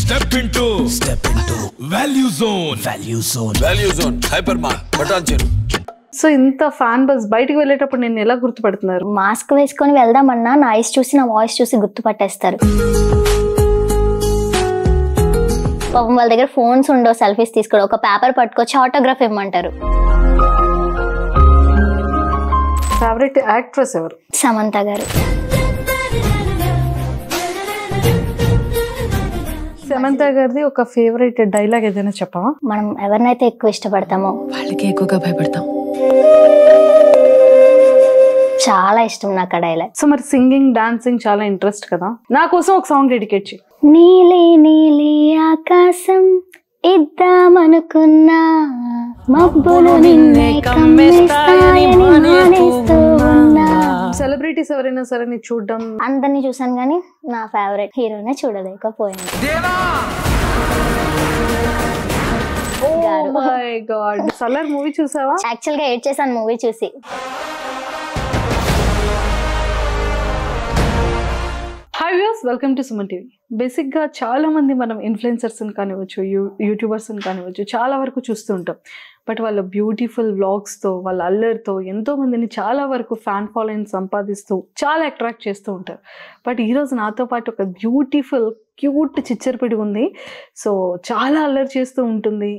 Step into Value Zone Hypermart Bhatancheru. So ఇంత fan bus బయటికి వెళ్ళేటప్పుడు నేను ఎలా గుర్తుపడుతున్నారు? మాస్క్ వేసుకొని వెళ్దామన్నా నా ఐస్ చూసి నా వాయిస్ చూసి గుర్తుపట్టేస్తారు. పాపం వాళ్ళ దగ్గర ఫోన్స్ ఉండవు, సెల్ఫీస్ తీసుకోవడం, ఒక పేపర్ పట్టుకొచ్చి ఆటోగ్రాఫ్ ఇవ్వమంటారు. ఫేవరెట్ యాక్ట్రెస్ ఎవరు? సమంత గారు. సమంత గారిది ఒక ఫేవరెట్ డైలాగ్ ఏదైనా చెప్పవా? మనం ఎవరినైతే ఎక్కువ ఇష్టపడతామో వాళ్ళకి ఎక్కువగా భయపడతాం. చాలా ఇష్టం నాకు ఆ డైలాగ్. సో మరి సింగింగ్, డాన్సింగ్ చాలా ఇంట్రెస్ట్ కదా, నా కోసం ఒక సాంగ్ డెడికేట్ చేయి. నీలి నీలి ఆకాశం ఇద్దామనుకున్నా, మబ్బులు నిన్నే కమ్మేస్తాయని మానేస్తూ ఉన్నా. సెలబ్రిటీస్ ఎవరైనా సరే నీ చూడడం? అందరినీ చూసాను కానీ నా ఫేవరెట్ హీరోనే చూడలేకపోయాను. సలార్ మూవీ చూసావా? యాక్చువల్ గా ఏడ్ చేశాను మూవీ చూసి. Hi viewers, welcome to Suman TV. బేసిక్గా చాలా మంది మనం ఇన్ఫ్లుయెన్సర్స్ని కానివ్వచ్చు, యూట్యూబర్స్ని కానివ్వచ్చు, చాలా వరకు చూస్తూ ఉంటాం. బట్ వాళ్ళ బ్యూటిఫుల్ వ్లాగ్స్తో, వాళ్ళ అల్లరితో ఎంతో మందిని చాలా వరకు ఫ్యాన్ ఫాలోయింగ్ సంపాదిస్తూ చాలా అట్రాక్ట్ చేస్తూ ఉంటారు. బట్ ఈరోజు నాతో పాటు ఒక బ్యూటిఫుల్ క్యూట్ చిచ్చరపిడి ఉంది. సో చాలా అల్లరి చేస్తూ ఉంటుంది,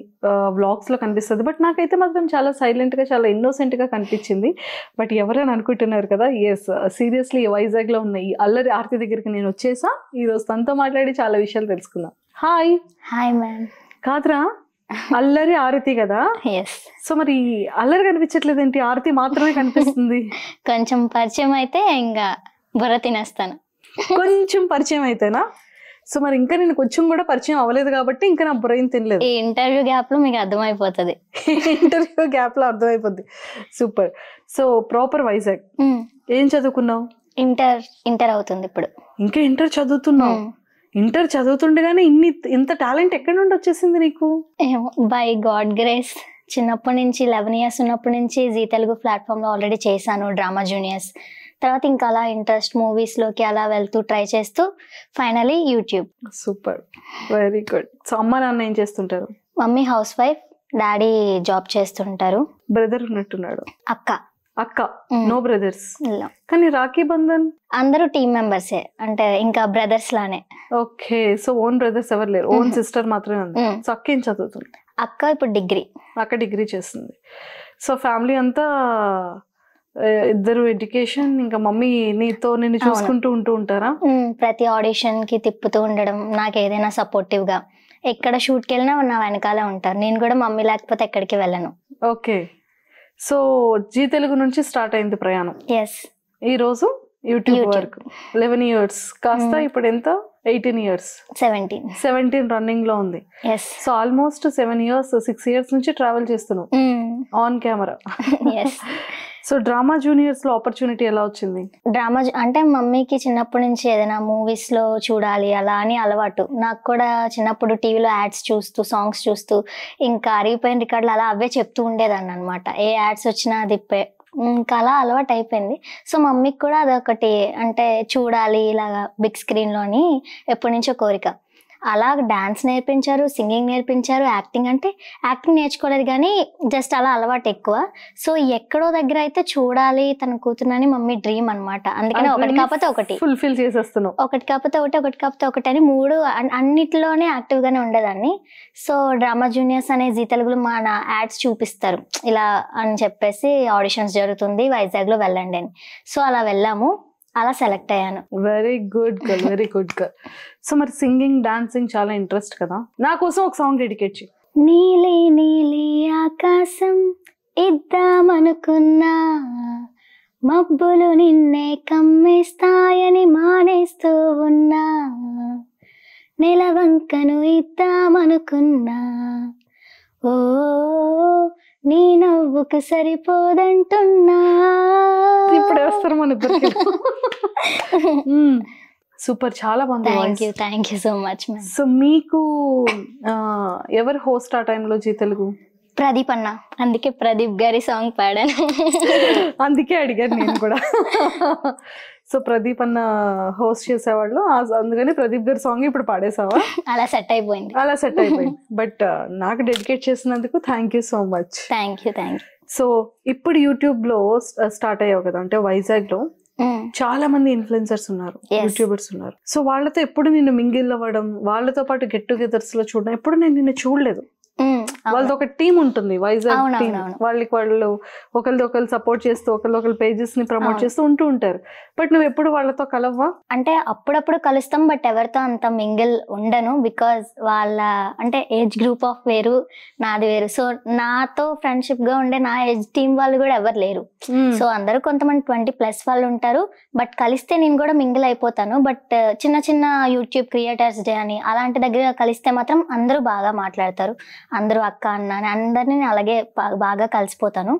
వ్లాగ్స్లో కనిపిస్తుంది. బట్ నాకైతే మాత్రం చాలా సైలెంట్గా, చాలా ఇన్నోసెంట్గా కనిపించింది. బట్ ఎవరైనా అనుకుంటున్నారు కదా, ఎస్ సీరియస్లీ వైజాగ్లో ఉన్న ఈ అల్లరి ఆర్తి దగ్గరికి నేను వచ్చేసా. ఈరోజు తనతో మాట్లాడి చాలా విషయాలు తెలుసుకుందాం. హాయ్. Hi ma'am. కాదురా, అల్లరి ఆరతి కదా? ఎస్. సో మరి అల్లరి కనిపించట్లేదు ఏంటి, ఆరతి మాత్రమే కనిపిస్తుంది? కొంచెం పరిచయం అయితే ఇంకా బుర్ర తినేస్తాను. కొంచెం పరిచయం అయితేనా? సో మరి ఇంకా నేను కొంచెం కూడా పరిచయం అవ్వలేదు కాబట్టి ఇంకా నా బ్రెయిన్ తినలేదు. ఈ ఇంటర్వ్యూ గ్యాప్ లో మీకు అర్థమైపోతుంది. ఇంటర్వ్యూ గ్యాప్ లో అర్థమైపోద్ది. సూపర్. So proper Vizag. ఏం చదువుకున్నావు? ఇంటర్ అవుతుంది ఇప్పుడు. ఇంకా ఇంటర్ చదువుతున్నావు? ఇంటర్ చదువుతుండగానే ఇంత టాలెంట్ ఎక్కడి నుండి వచ్చేసింది నీకు? By God grace. చిన్నప్పటి నుంచి 11 years ఉన్నప్పటి నుంచి జీ తెలుగు ప్లాట్ఫామ్ లో ఆల్రెడీ చేశాను డ్రామా జూనియర్స్. తర్వాత ఇంకా అలా ఇంట్రెస్ట్ మూవీస్ లోకి అలా వెళ్తూ ట్రై చేస్తూ finally YouTube. Super, very good. So అమ్మ నాన్న ఏం చేస్తుంటారు? Mummy house wife, daddy job చేస్తుంటారు. బ్రదర్ ఉన్నట్టున్నాడు? అక్క. No brothers? కానీ రాఖీ బంధన్ అందరూ టీమ్ మెంబర్సే, అంటే ఇంకా బ్రదర్స్ లానే. ఓకే. సో ఓన్ బ్రదర్స్ ఎవరు లేరు, ఓన్ సిస్టర్ మాత్రమే ఉంది. సో అక్క ఏం చదువుతుంది? అక్క ఇప్పుడు డిగ్రీ. అక్క డిగ్రీ చేస్తుంది. సో ఫ్యామిలీ అంతా ఇద్దరు ఎడ్యుకేషన్, ఇంకా మమ్మీ నిన్ను చూసుకుంటూ ఉంటారా? ప్రతి ఆడిషన్ కి తిప్పుతూ ఉండడం, నాకు ఏదైనా సపోర్టివ్ గా. ఎక్కడ షూట్కి వెళ్ళినా నా వెనకాలే ఉంటారు. నేను కూడా మమ్మీ లేకపోతే ఎక్కడికి వెళ్ళను. ఓకే. సో జీ తెలుగు నుంచి స్టార్ట్ అయింది ప్రయాణం. ఎస్. ఈ రోజు యూట్యూబ్ వరకు 11 years కాస్త ఇప్పుడు ఎంత? 18 years. 17 రన్నింగ్ లో ఉంది. సో ఆల్మోస్ట్ 7 years, 6 years నుంచి ట్రావెల్ చేస్తున్నావు on camera. So drama juniors లో ఆపర్చునిటీ ఎలా వచ్చింది? డ్రామా అంటే మమ్మీకి చిన్నప్పటి నుంచి ఏదైనా మూవీస్ లో చూడాలి అలా అని అలవాటు. నాకు కూడా చిన్నప్పుడు టీవీలో యాడ్స్ చూస్తూ, సాంగ్స్ చూస్తూ, ఇంకా అరిగిపోయిన రికార్డులు అలా అవే చెప్తూ ఉండేదాన్ని అనమాట. ఏ యాడ్స్ వచ్చినా అది ఇంకా అలా అలవాటు అయిపోయింది. సో మమ్మీకి కూడా అదొకటి, అంటే చూడాలి ఇలాగా బిగ్ స్క్రీన్ లోని ఎప్పటి నుంచో కోరిక. అలా డాన్స్ నేర్పించారు, సింగింగ్ నేర్పించారు, యాక్టింగ్ నేర్చుకోలేదు కానీ జస్ట్ అలా అలవాటు ఎక్కువ. సో ఎక్కడో దగ్గర అయితే చూడాలి తన కూతురుని మమ్మీ డ్రీమ్ అనమాట. అందుకని ఒకటి కాకపోతే ఒకటి ఫుల్ఫిల్ చేసేస్తున్నావు. ఒకటి కాకపోతే ఒకటి అని 3 అన్నిటిలోనే యాక్టివ్ గానే ఉండేదాన్ని. సో డ్రామా జూనియర్స్ అనే జీ తెలుగులో మన యాడ్స్ చూపిస్తారు ఇలా అని చెప్పేసి, ఆడిషన్స్ జరుగుతుంది వైజాగ్ లో వెళ్ళండి అని. సో అలా వెళ్ళాము, అలా సెలెక్ట్ అయ్యాను. Very good girl, very good girl. So మరి సింగింగ్, డాన్సింగ్ చాలా ఇంట్రెస్ట్ కదా, నా కోసం ఒక సాంగ్ డెడికేట్ చేయి. నీలి నీలి ఆకాశం ఇద్దామనుకున్నా, మబ్బులు నిన్నే కమ్మేస్తాయని మానేస్తూ ఉన్నా, నెలవంకను ఇద్దామనుకున్నా, ఓ నీ నవ్వుకు సరిపోదంటున్నా. ఇప్పుడు వస్తారు మన ఇద్దరికి. సూపర్, చాలా బాగుంది. Thank you so much. So మీకు ఎవరు హోస్ట్ ఆ టైంలో జీ తెలుగు? ప్రదీప్ అన్న, అందుకే ప్రదీప్ గారి సాంగ్ పాడాను. అందుకే అడిగాను నేను కూడా. సో ప్రదీప్ అన్న హోస్ట్ చేసేవాళ్ళు, అందుకని ప్రదీప్ గారి సాంగ్ ఇప్పుడు పాడేసావా? అలా సెట్ అయిపోయింది. అలా సెట్ అయిపోయింది. బట్ నాకు డెడికేట్ చేసినందుకు thank you so much. Thank you. So ఇప్పుడు యూట్యూబ్ లో స్టార్ట్ అయ్యావు కదా, అంటే వైజాగ్ లో చాలా మంది ఇన్ఫ్లుయెన్సర్స్ ఉన్నారు, యూట్యూబర్స్ ఉన్నారు. సో వాళ్ళతో ఎప్పుడు నిన్ను మింగిల్ అవ్వడం, వాళ్ళతో పాటు గెట్ టుగెదర్స్ లో చూడడం ఎప్పుడు నేను నిన్ను చూడలేదు. వాళ్ళది ఒక టీం ఉంటుంది, వైజాగ్ టీం. వాళ్ళకి వాళ్ళు ఒకళ్ళు సపోర్ట్ చేస్తూ ఒకళ్ళు పేజెస్ ని ప్రమోట్ చేస్తూ ఉంటారు. బట్ నువ్వు ఎప్పుడు వాళ్ళతో కలవ్వా? అంటే అప్పుడప్పుడు కలుస్తాం, బట్ ఎవరితో అంత మింగిల్ ఉండను. బికాజ్ వాళ్ళ అంటే ఏజ్ గ్రూప్ ఆఫ్ వేరు, నాది వేరు. సో నాతో ఫ్రెండ్షిప్ గా ఉండే నా ఏజ్ టీం వాళ్ళు కూడా ఎవరు లేరు. సో అందరూ కొంతమంది 20+ వాళ్ళు ఉంటారు. బట్ కలిస్తే నేను కూడా మింగిల్ అయిపోతాను. బట్ చిన్న యూట్యూబ్ క్రియేటర్స్ డే అని అలాంటి దగ్గర కలిస్తే మాత్రం అందరూ బాగా మాట్లాడతారు. అందరూ అక్క అన్న అని అందరినీ అలాగే బాగా కలిసిపోతాను.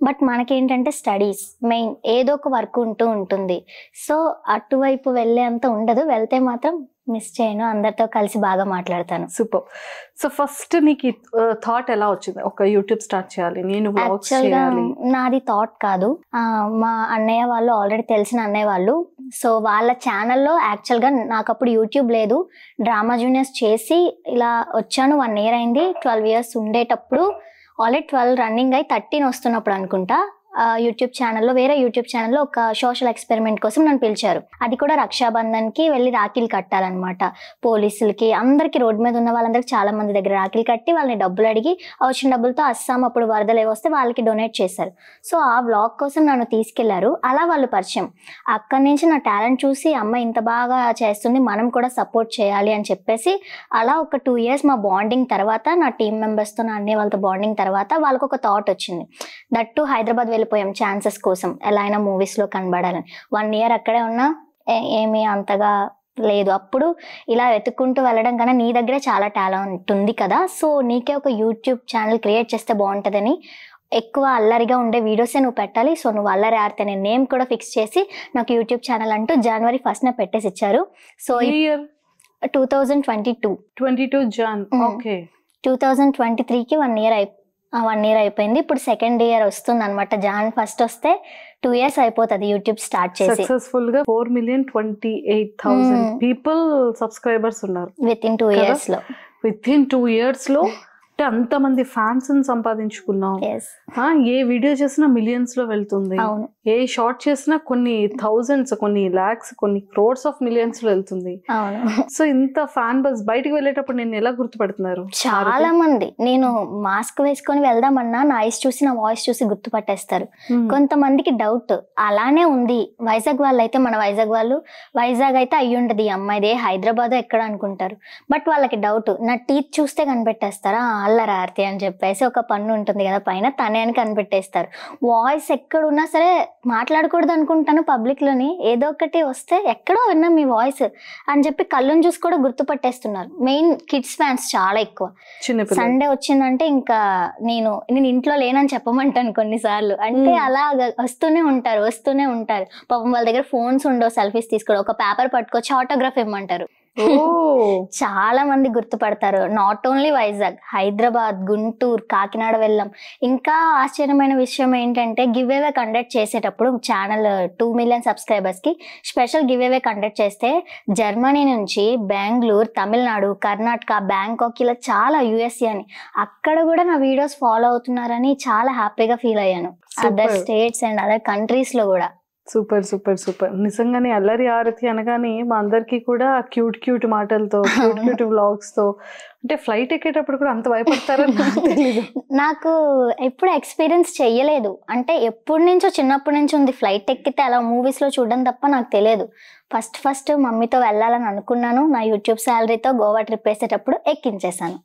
బట్ మనకేంటంటే స్టడీస్ మెయిన్, ఏదో ఒక వర్క్ ఉంటుంది. సో అటువైపు వెళ్ళే అంత ఉండదు. వెళ్తే మాత్రం మిస్ చేయను, అందరితో కలిసి బాగా మాట్లాడతాను. సూపర్. సో ఫస్ట్ నీకు థాట్ ఎలా వచ్చింది ఒక యూట్యూబ్ స్టార్ట్ చేయాలి, నేను వ్లాగ్స్ చేయాలి? నాది థాట్ కాదు, మా అన్నయ్య వాళ్ళు, ఆల్రెడీ తెలిసిన అన్నయ్య వాళ్ళు. సో వాళ్ళ ఛానల్లో యాక్చువల్గా నాకు అప్పుడు యూట్యూబ్ లేదు, డ్రామా జూనియర్స్ చేసి ఇలా వచ్చాను. 1 year అయింది. 12 years ఉండేటప్పుడు, ఆల్రెడీ 12 రన్నింగ్ అయి 13 వస్తున్నప్పుడు అనుకుంటా, యూట్యూబ్ ఛానల్లో, వేరే యూట్యూబ్ ఛానల్లో ఒక సోషల్ ఎక్స్పెరిమెంట్ కోసం నన్ను పిలిచారు. అది కూడా రక్షాబంధన్కి వెళ్ళి రాఖీలు కట్టాలన్నమాట. పోలీసులకి, అందరికి, రోడ్డు మీద ఉన్న వాళ్ళందరికీ చాలా మంది దగ్గర రాఖీలు కట్టి వాళ్ళని డబ్బులు అడిగి, వచ్చిన డబ్బులతో అస్సాం అప్పుడు వరదలు వస్తే వాళ్ళకి డొనేట్ చేశారు. సో ఆ వ్లాగ్ కోసం నన్ను తీసుకెళ్లారు. అలా వాళ్ళు పరిచయం. అక్కడి నుంచి నా టాలెంట్ చూసి, అమ్మ ఇంత బాగా చేస్తుంది, మనం కూడా సపోర్ట్ చేయాలి అని చెప్పేసి, అలా ఒక 2 years మా బాండింగ్ తర్వాత, నా టీం మెంబర్స్తో, నా అన్నయ్య వాళ్ళతో బాండింగ్ తర్వాత వాళ్ళకు ఒక థాట్ వచ్చింది. దట్టు హైదరాబాద్ వెళ్ళిపోయాం ఛాన్సెస్ కోసం, ఎలా అయినా మూవీస్ లో కనబడాలని. 1 year అక్కడే ఉన్నా ఏమీ అంతగా లేదు. అప్పుడు ఇలా వెతుక్కుంటూ వెళ్ళడం కన్నా నీ దగ్గరే చాలా టాలెంట్ ఉంది కదా, సో నీకే ఒక యూట్యూబ్ ఛానల్ క్రియేట్ చేస్తే బాగుంటుందని, ఎక్కువ అల్లరిగా ఉండే వీడియోసే నువ్వు పెట్టాలి. సో నువ్వు అల్లరి ఆడితే నేను నేమ్ కూడా ఫిక్స్ చేసి నాకు యూట్యూబ్ ఛానల్ అంటూ January 1st పెట్టేసి ఇచ్చారు. So 2022 Jan. ఓకే. 2023కి 1 year అయిపోయింది. ఇప్పుడు 2nd year వస్తుంది అనమాట. January 1st వస్తే 2 years అయిపోతుంది యూట్యూబ్ స్టార్ట్ చేసి. సక్సెస్ఫుల్ గా 4,28,000 పీపుల్ సబ్స్క్రైబర్స్ ఉన్నారు విత్ ఇన్ 2 years లో. విత్ ఇన్ 2 years లో అంటే అంతమంది ఫ్యాన్స్ సంపాదించుకున్నాం. ఏ వీడియో చేసినా మిలియన్స్ లో వెళ్తుంది, ఏ షార్ట్ చేసినా కొన్ని థౌజండ్స్, కొన్ని లాక్స్, కొన్ని క్రోర్స్ ఆఫ్ మిలియన్స్ లో వెళ్తుంది. సో ఇంత ఫ్యాన్ బస్ బయటకు వెళ్ళేటప్పుడు నేను ఎలా గుర్తుపడుతున్నారు? చాలా మంది, నేను మాస్క్ వేసుకొని వెళ్దామన్నా నా ఐస్ చూసి, నా వాయిస్ చూసి గుర్తుపట్టేస్తారు. కొంతమందికి డౌట్ అలానే ఉంది. వైజాగ్ వాళ్ళు అయితే, మన వైజాగ్ వాళ్ళు, వైజాగ్ అయితే అయ్యుండదు ఈ అమ్మాయిదే, హైదరాబాద్ ఎక్కడ అనుకుంటారు. బట్ వాళ్ళకి డౌట్, నా టీత్ చూస్తే కనిపెట్టేస్తారా, అల్లరి ఆర్తి అని చెప్పేసి ఒక పన్ను ఉంటుంది కదా పైన, తనే అని కనిపెట్టేస్తారు. వాయిస్ ఎక్కడున్నా సరే మాట్లాడకూడదు అనుకుంటాను పబ్లిక్ లోని, ఏదో ఒకటి వస్తే ఎక్కడో విన్నా మీ వాయిస్ అని చెప్పి కళ్ళుని చూసి కూడా గుర్తుపట్టేస్తున్నారు. మెయిన్ కిడ్స్ ఫ్యాన్స్ చాలా ఎక్కువ. సండే వచ్చిందంటే ఇంకా నేను ఇంట్లో లేనని చెప్పమంటాను కొన్నిసార్లు. అంటే అలా వస్తూనే ఉంటారు. పాపం వాళ్ళ దగ్గర ఫోన్స్ ఉండవు, సెల్ఫీస్ తీసుకోవడం, ఒక పేపర్ పట్టుకొచ్చి ఆటోగ్రాఫ్ ఇవ్వమంటారు. చాలా మంది గుర్తుపడతారు. నాట్ ఓన్లీ వైజాగ్, హైదరాబాద్, గుంటూరు, కాకినాడ వెళ్ళాం. ఇంకా ఆశ్చర్యమైన విషయం ఏంటంటే, గివ్ అవే కండక్ట్ చేసేటప్పుడు ఛానల్ 2 million సబ్స్క్రైబర్స్ కి స్పెషల్ గివ్ అవే కండక్ట్ చేస్తే, జర్మనీ నుంచి, బెంగళూరు, తమిళనాడు, కర్ణాటక, బ్యాంకాక్, ఇలా చాలా USA అని, అక్కడ కూడా నా వీడియోస్ ఫాలో అవుతున్నారని చాలా హ్యాపీగా ఫీల్ అయ్యాను. Other states and other countries లో కూడా. Super super super. నిజంగానే అల్లరి ఆరతి అనగానే మా అందరికి కూడా క్యూట్ మాటలతో, క్యూట్ వ్లాగ్స్ తో, అంటే ఫ్లైట్ ఎక్కేటప్పుడు కూడా అంత భయపడతారని నాకు తెలియదు. నాకు ఎప్పుడు ఎక్స్పీరియన్స్ చెయ్యలేదు, అంటే చిన్నప్పటి నుంచి ఉంది. ఫ్లైట్ ఎక్కితే అలా మూవీస్ లో చూడడం తప్ప నాకు తెలియదు. ఫస్ట్ మమ్మీతో వెళ్ళాలని అనుకున్నాను. నా యూట్యూబ్ శాలరీతో గోవా ట్రిప్ వేసేటప్పుడు ఎక్కించేసాను.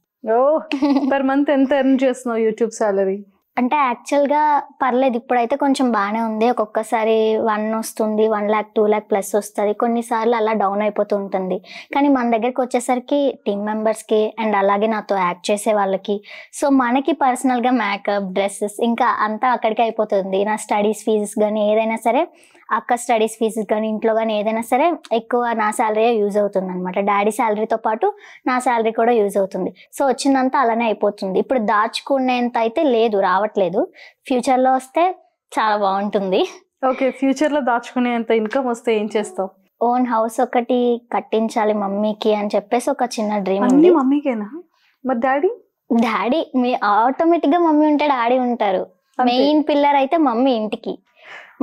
పర్ మంత్ ఎంత ఎర్న్ చేస్తున్నావు యూట్యూబ్ శాలరీ? అంటే యాక్చువల్గా పర్లేదు, ఇప్పుడైతే కొంచెం బాగానే ఉంది. ఒక్కొక్కసారి 1 వస్తుంది, 1 lakh 2 lakh ప్లస్ వస్తుంది. కొన్నిసార్లు అలా డౌన్ అయిపోతూ ఉంటుంది. కానీ మన దగ్గరికి వచ్చేసరికి టీమ్ మెంబర్స్కి అండ్ అలాగే నాతో యాక్ట్ చేసే వాళ్ళకి, సో మనకి పర్సనల్గా మేకప్, డ్రెస్సెస్ ఇంకా అంతా అక్కడికి అయిపోతుంది. నా స్టడీస్ ఫీజెస్ కానీ ఏదైనా సరే, అక్క స్టడీస్ ఫీజెస్ కానీ, ఇంట్లో కానీ ఏదైనా సరే ఎక్కువ నా శాలరీ యూజ్ అవుతుంది అనమాట. డాడీ శాలరీతో పాటు నా శాలరీ కూడా యూజ్ అవుతుంది. సో వచ్చిందంతా అలానే అయిపోతుంది. ఇప్పుడు దాచుకునేంత అయితే లేదు, రావట్లేదు. ఫ్యూచర్లో వస్తే చాలా బాగుంటుంది. ఓకే, ఫ్యూచర్ లో దాచుకునేంత ఇన్కమ్ వస్తే ఏం చేస్తావు? ఓన్ హౌస్ ఒకటి కట్టించాలి మమ్మీకి అని చెప్పేసి ఒక చిన్న డ్రీమ్ అన్ని ఉంది. మమ్మీకేనా? మరి డాడీ? డాడీ ఆటోమేటిక్ గా మమ్మీ ఉంటే డాడీ ఉంటారు. అంతే. మెయిన్ పిల్లర్ అయితే మమ్మీ ఇంటికి.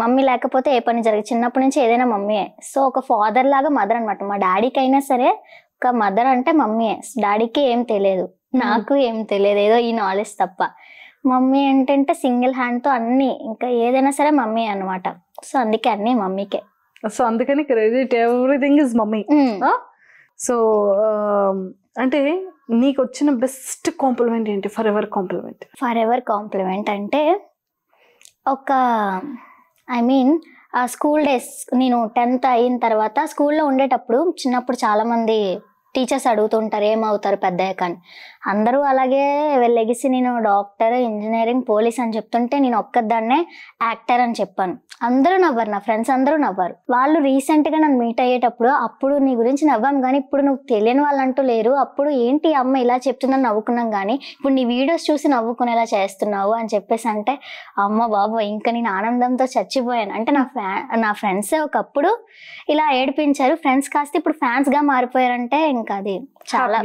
మమ్మీ లేకపోతే ఏ పని జరగదు. చిన్నప్పటి నుంచి ఏదైనా మమ్మీయే. సో ఒక ఫాదర్ లాగా మదర్ అనమాట. మా డాడీకి అయినా సరే ఒక మదర్ అంటే మమ్మీయే. డాడీకి ఏం తెలియదు, నాకు ఏం తెలియదు, ఏదో ఈ నాలెడ్జ్ తప్ప. మమ్మీ ఏంటంటే సింగిల్ హ్యాండ్ తో అన్ని, ఇంకా ఏదైనా సరే మమ్మీ అన్నమాట. సో అందుకే అన్ని మమ్మీకే. సో అందుకని credit everything is mummy. So అంటే నీకు వచ్చిన బెస్ట్ కాంప్లిమెంట్ ఏంటి? Forever compliment. Forever compliment అంటే ఒక స్కూల్ డేస్, నేను 10th అయిన తర్వాత స్కూల్లో ఉండేటప్పుడు చిన్నప్పుడు చాలా మంది టీచర్స్ అడుగుతుంటారు ఏమవుతారు పెద్దయ్యాక అని. అందరూ అలాగే వెళ్ళెగిసి నేను డాక్టర్, ఇంజనీరింగ్, పోలీస్ అని చెప్తుంటే నేను ఒక్కదాన్నే యాక్టర్ అని చెప్పాను. అందరూ నవ్వారు, నా ఫ్రెండ్స్ అందరూ నవ్వారు. వాళ్ళు రీసెంట్గా నన్ను మీట్ అయ్యేటప్పుడు అప్పుడు నీ గురించి నవ్వాం కానీ ఇప్పుడు నువ్వు తెలియని వాళ్ళంటూ లేరు, అప్పుడు ఏంటి అమ్మ ఇలా చెప్తుందని నవ్వుకున్నాం కానీ ఇప్పుడు నీ వీడియోస్ చూసి నవ్వుకునేలా చేస్తున్నావు అని చెప్పేసి అంటే అమ్మ బాబు ఇంకా నేను ఆనందంతో చచ్చిపోయాను. అంటే నా ఫ్రెండ్సే ఒకప్పుడు ఇలా ఏడిపించారు, ఫ్రెండ్స్ కాస్త ఇప్పుడు ఫ్యాన్స్ గా మారిపోయారంటే ఇంకా అది చాలా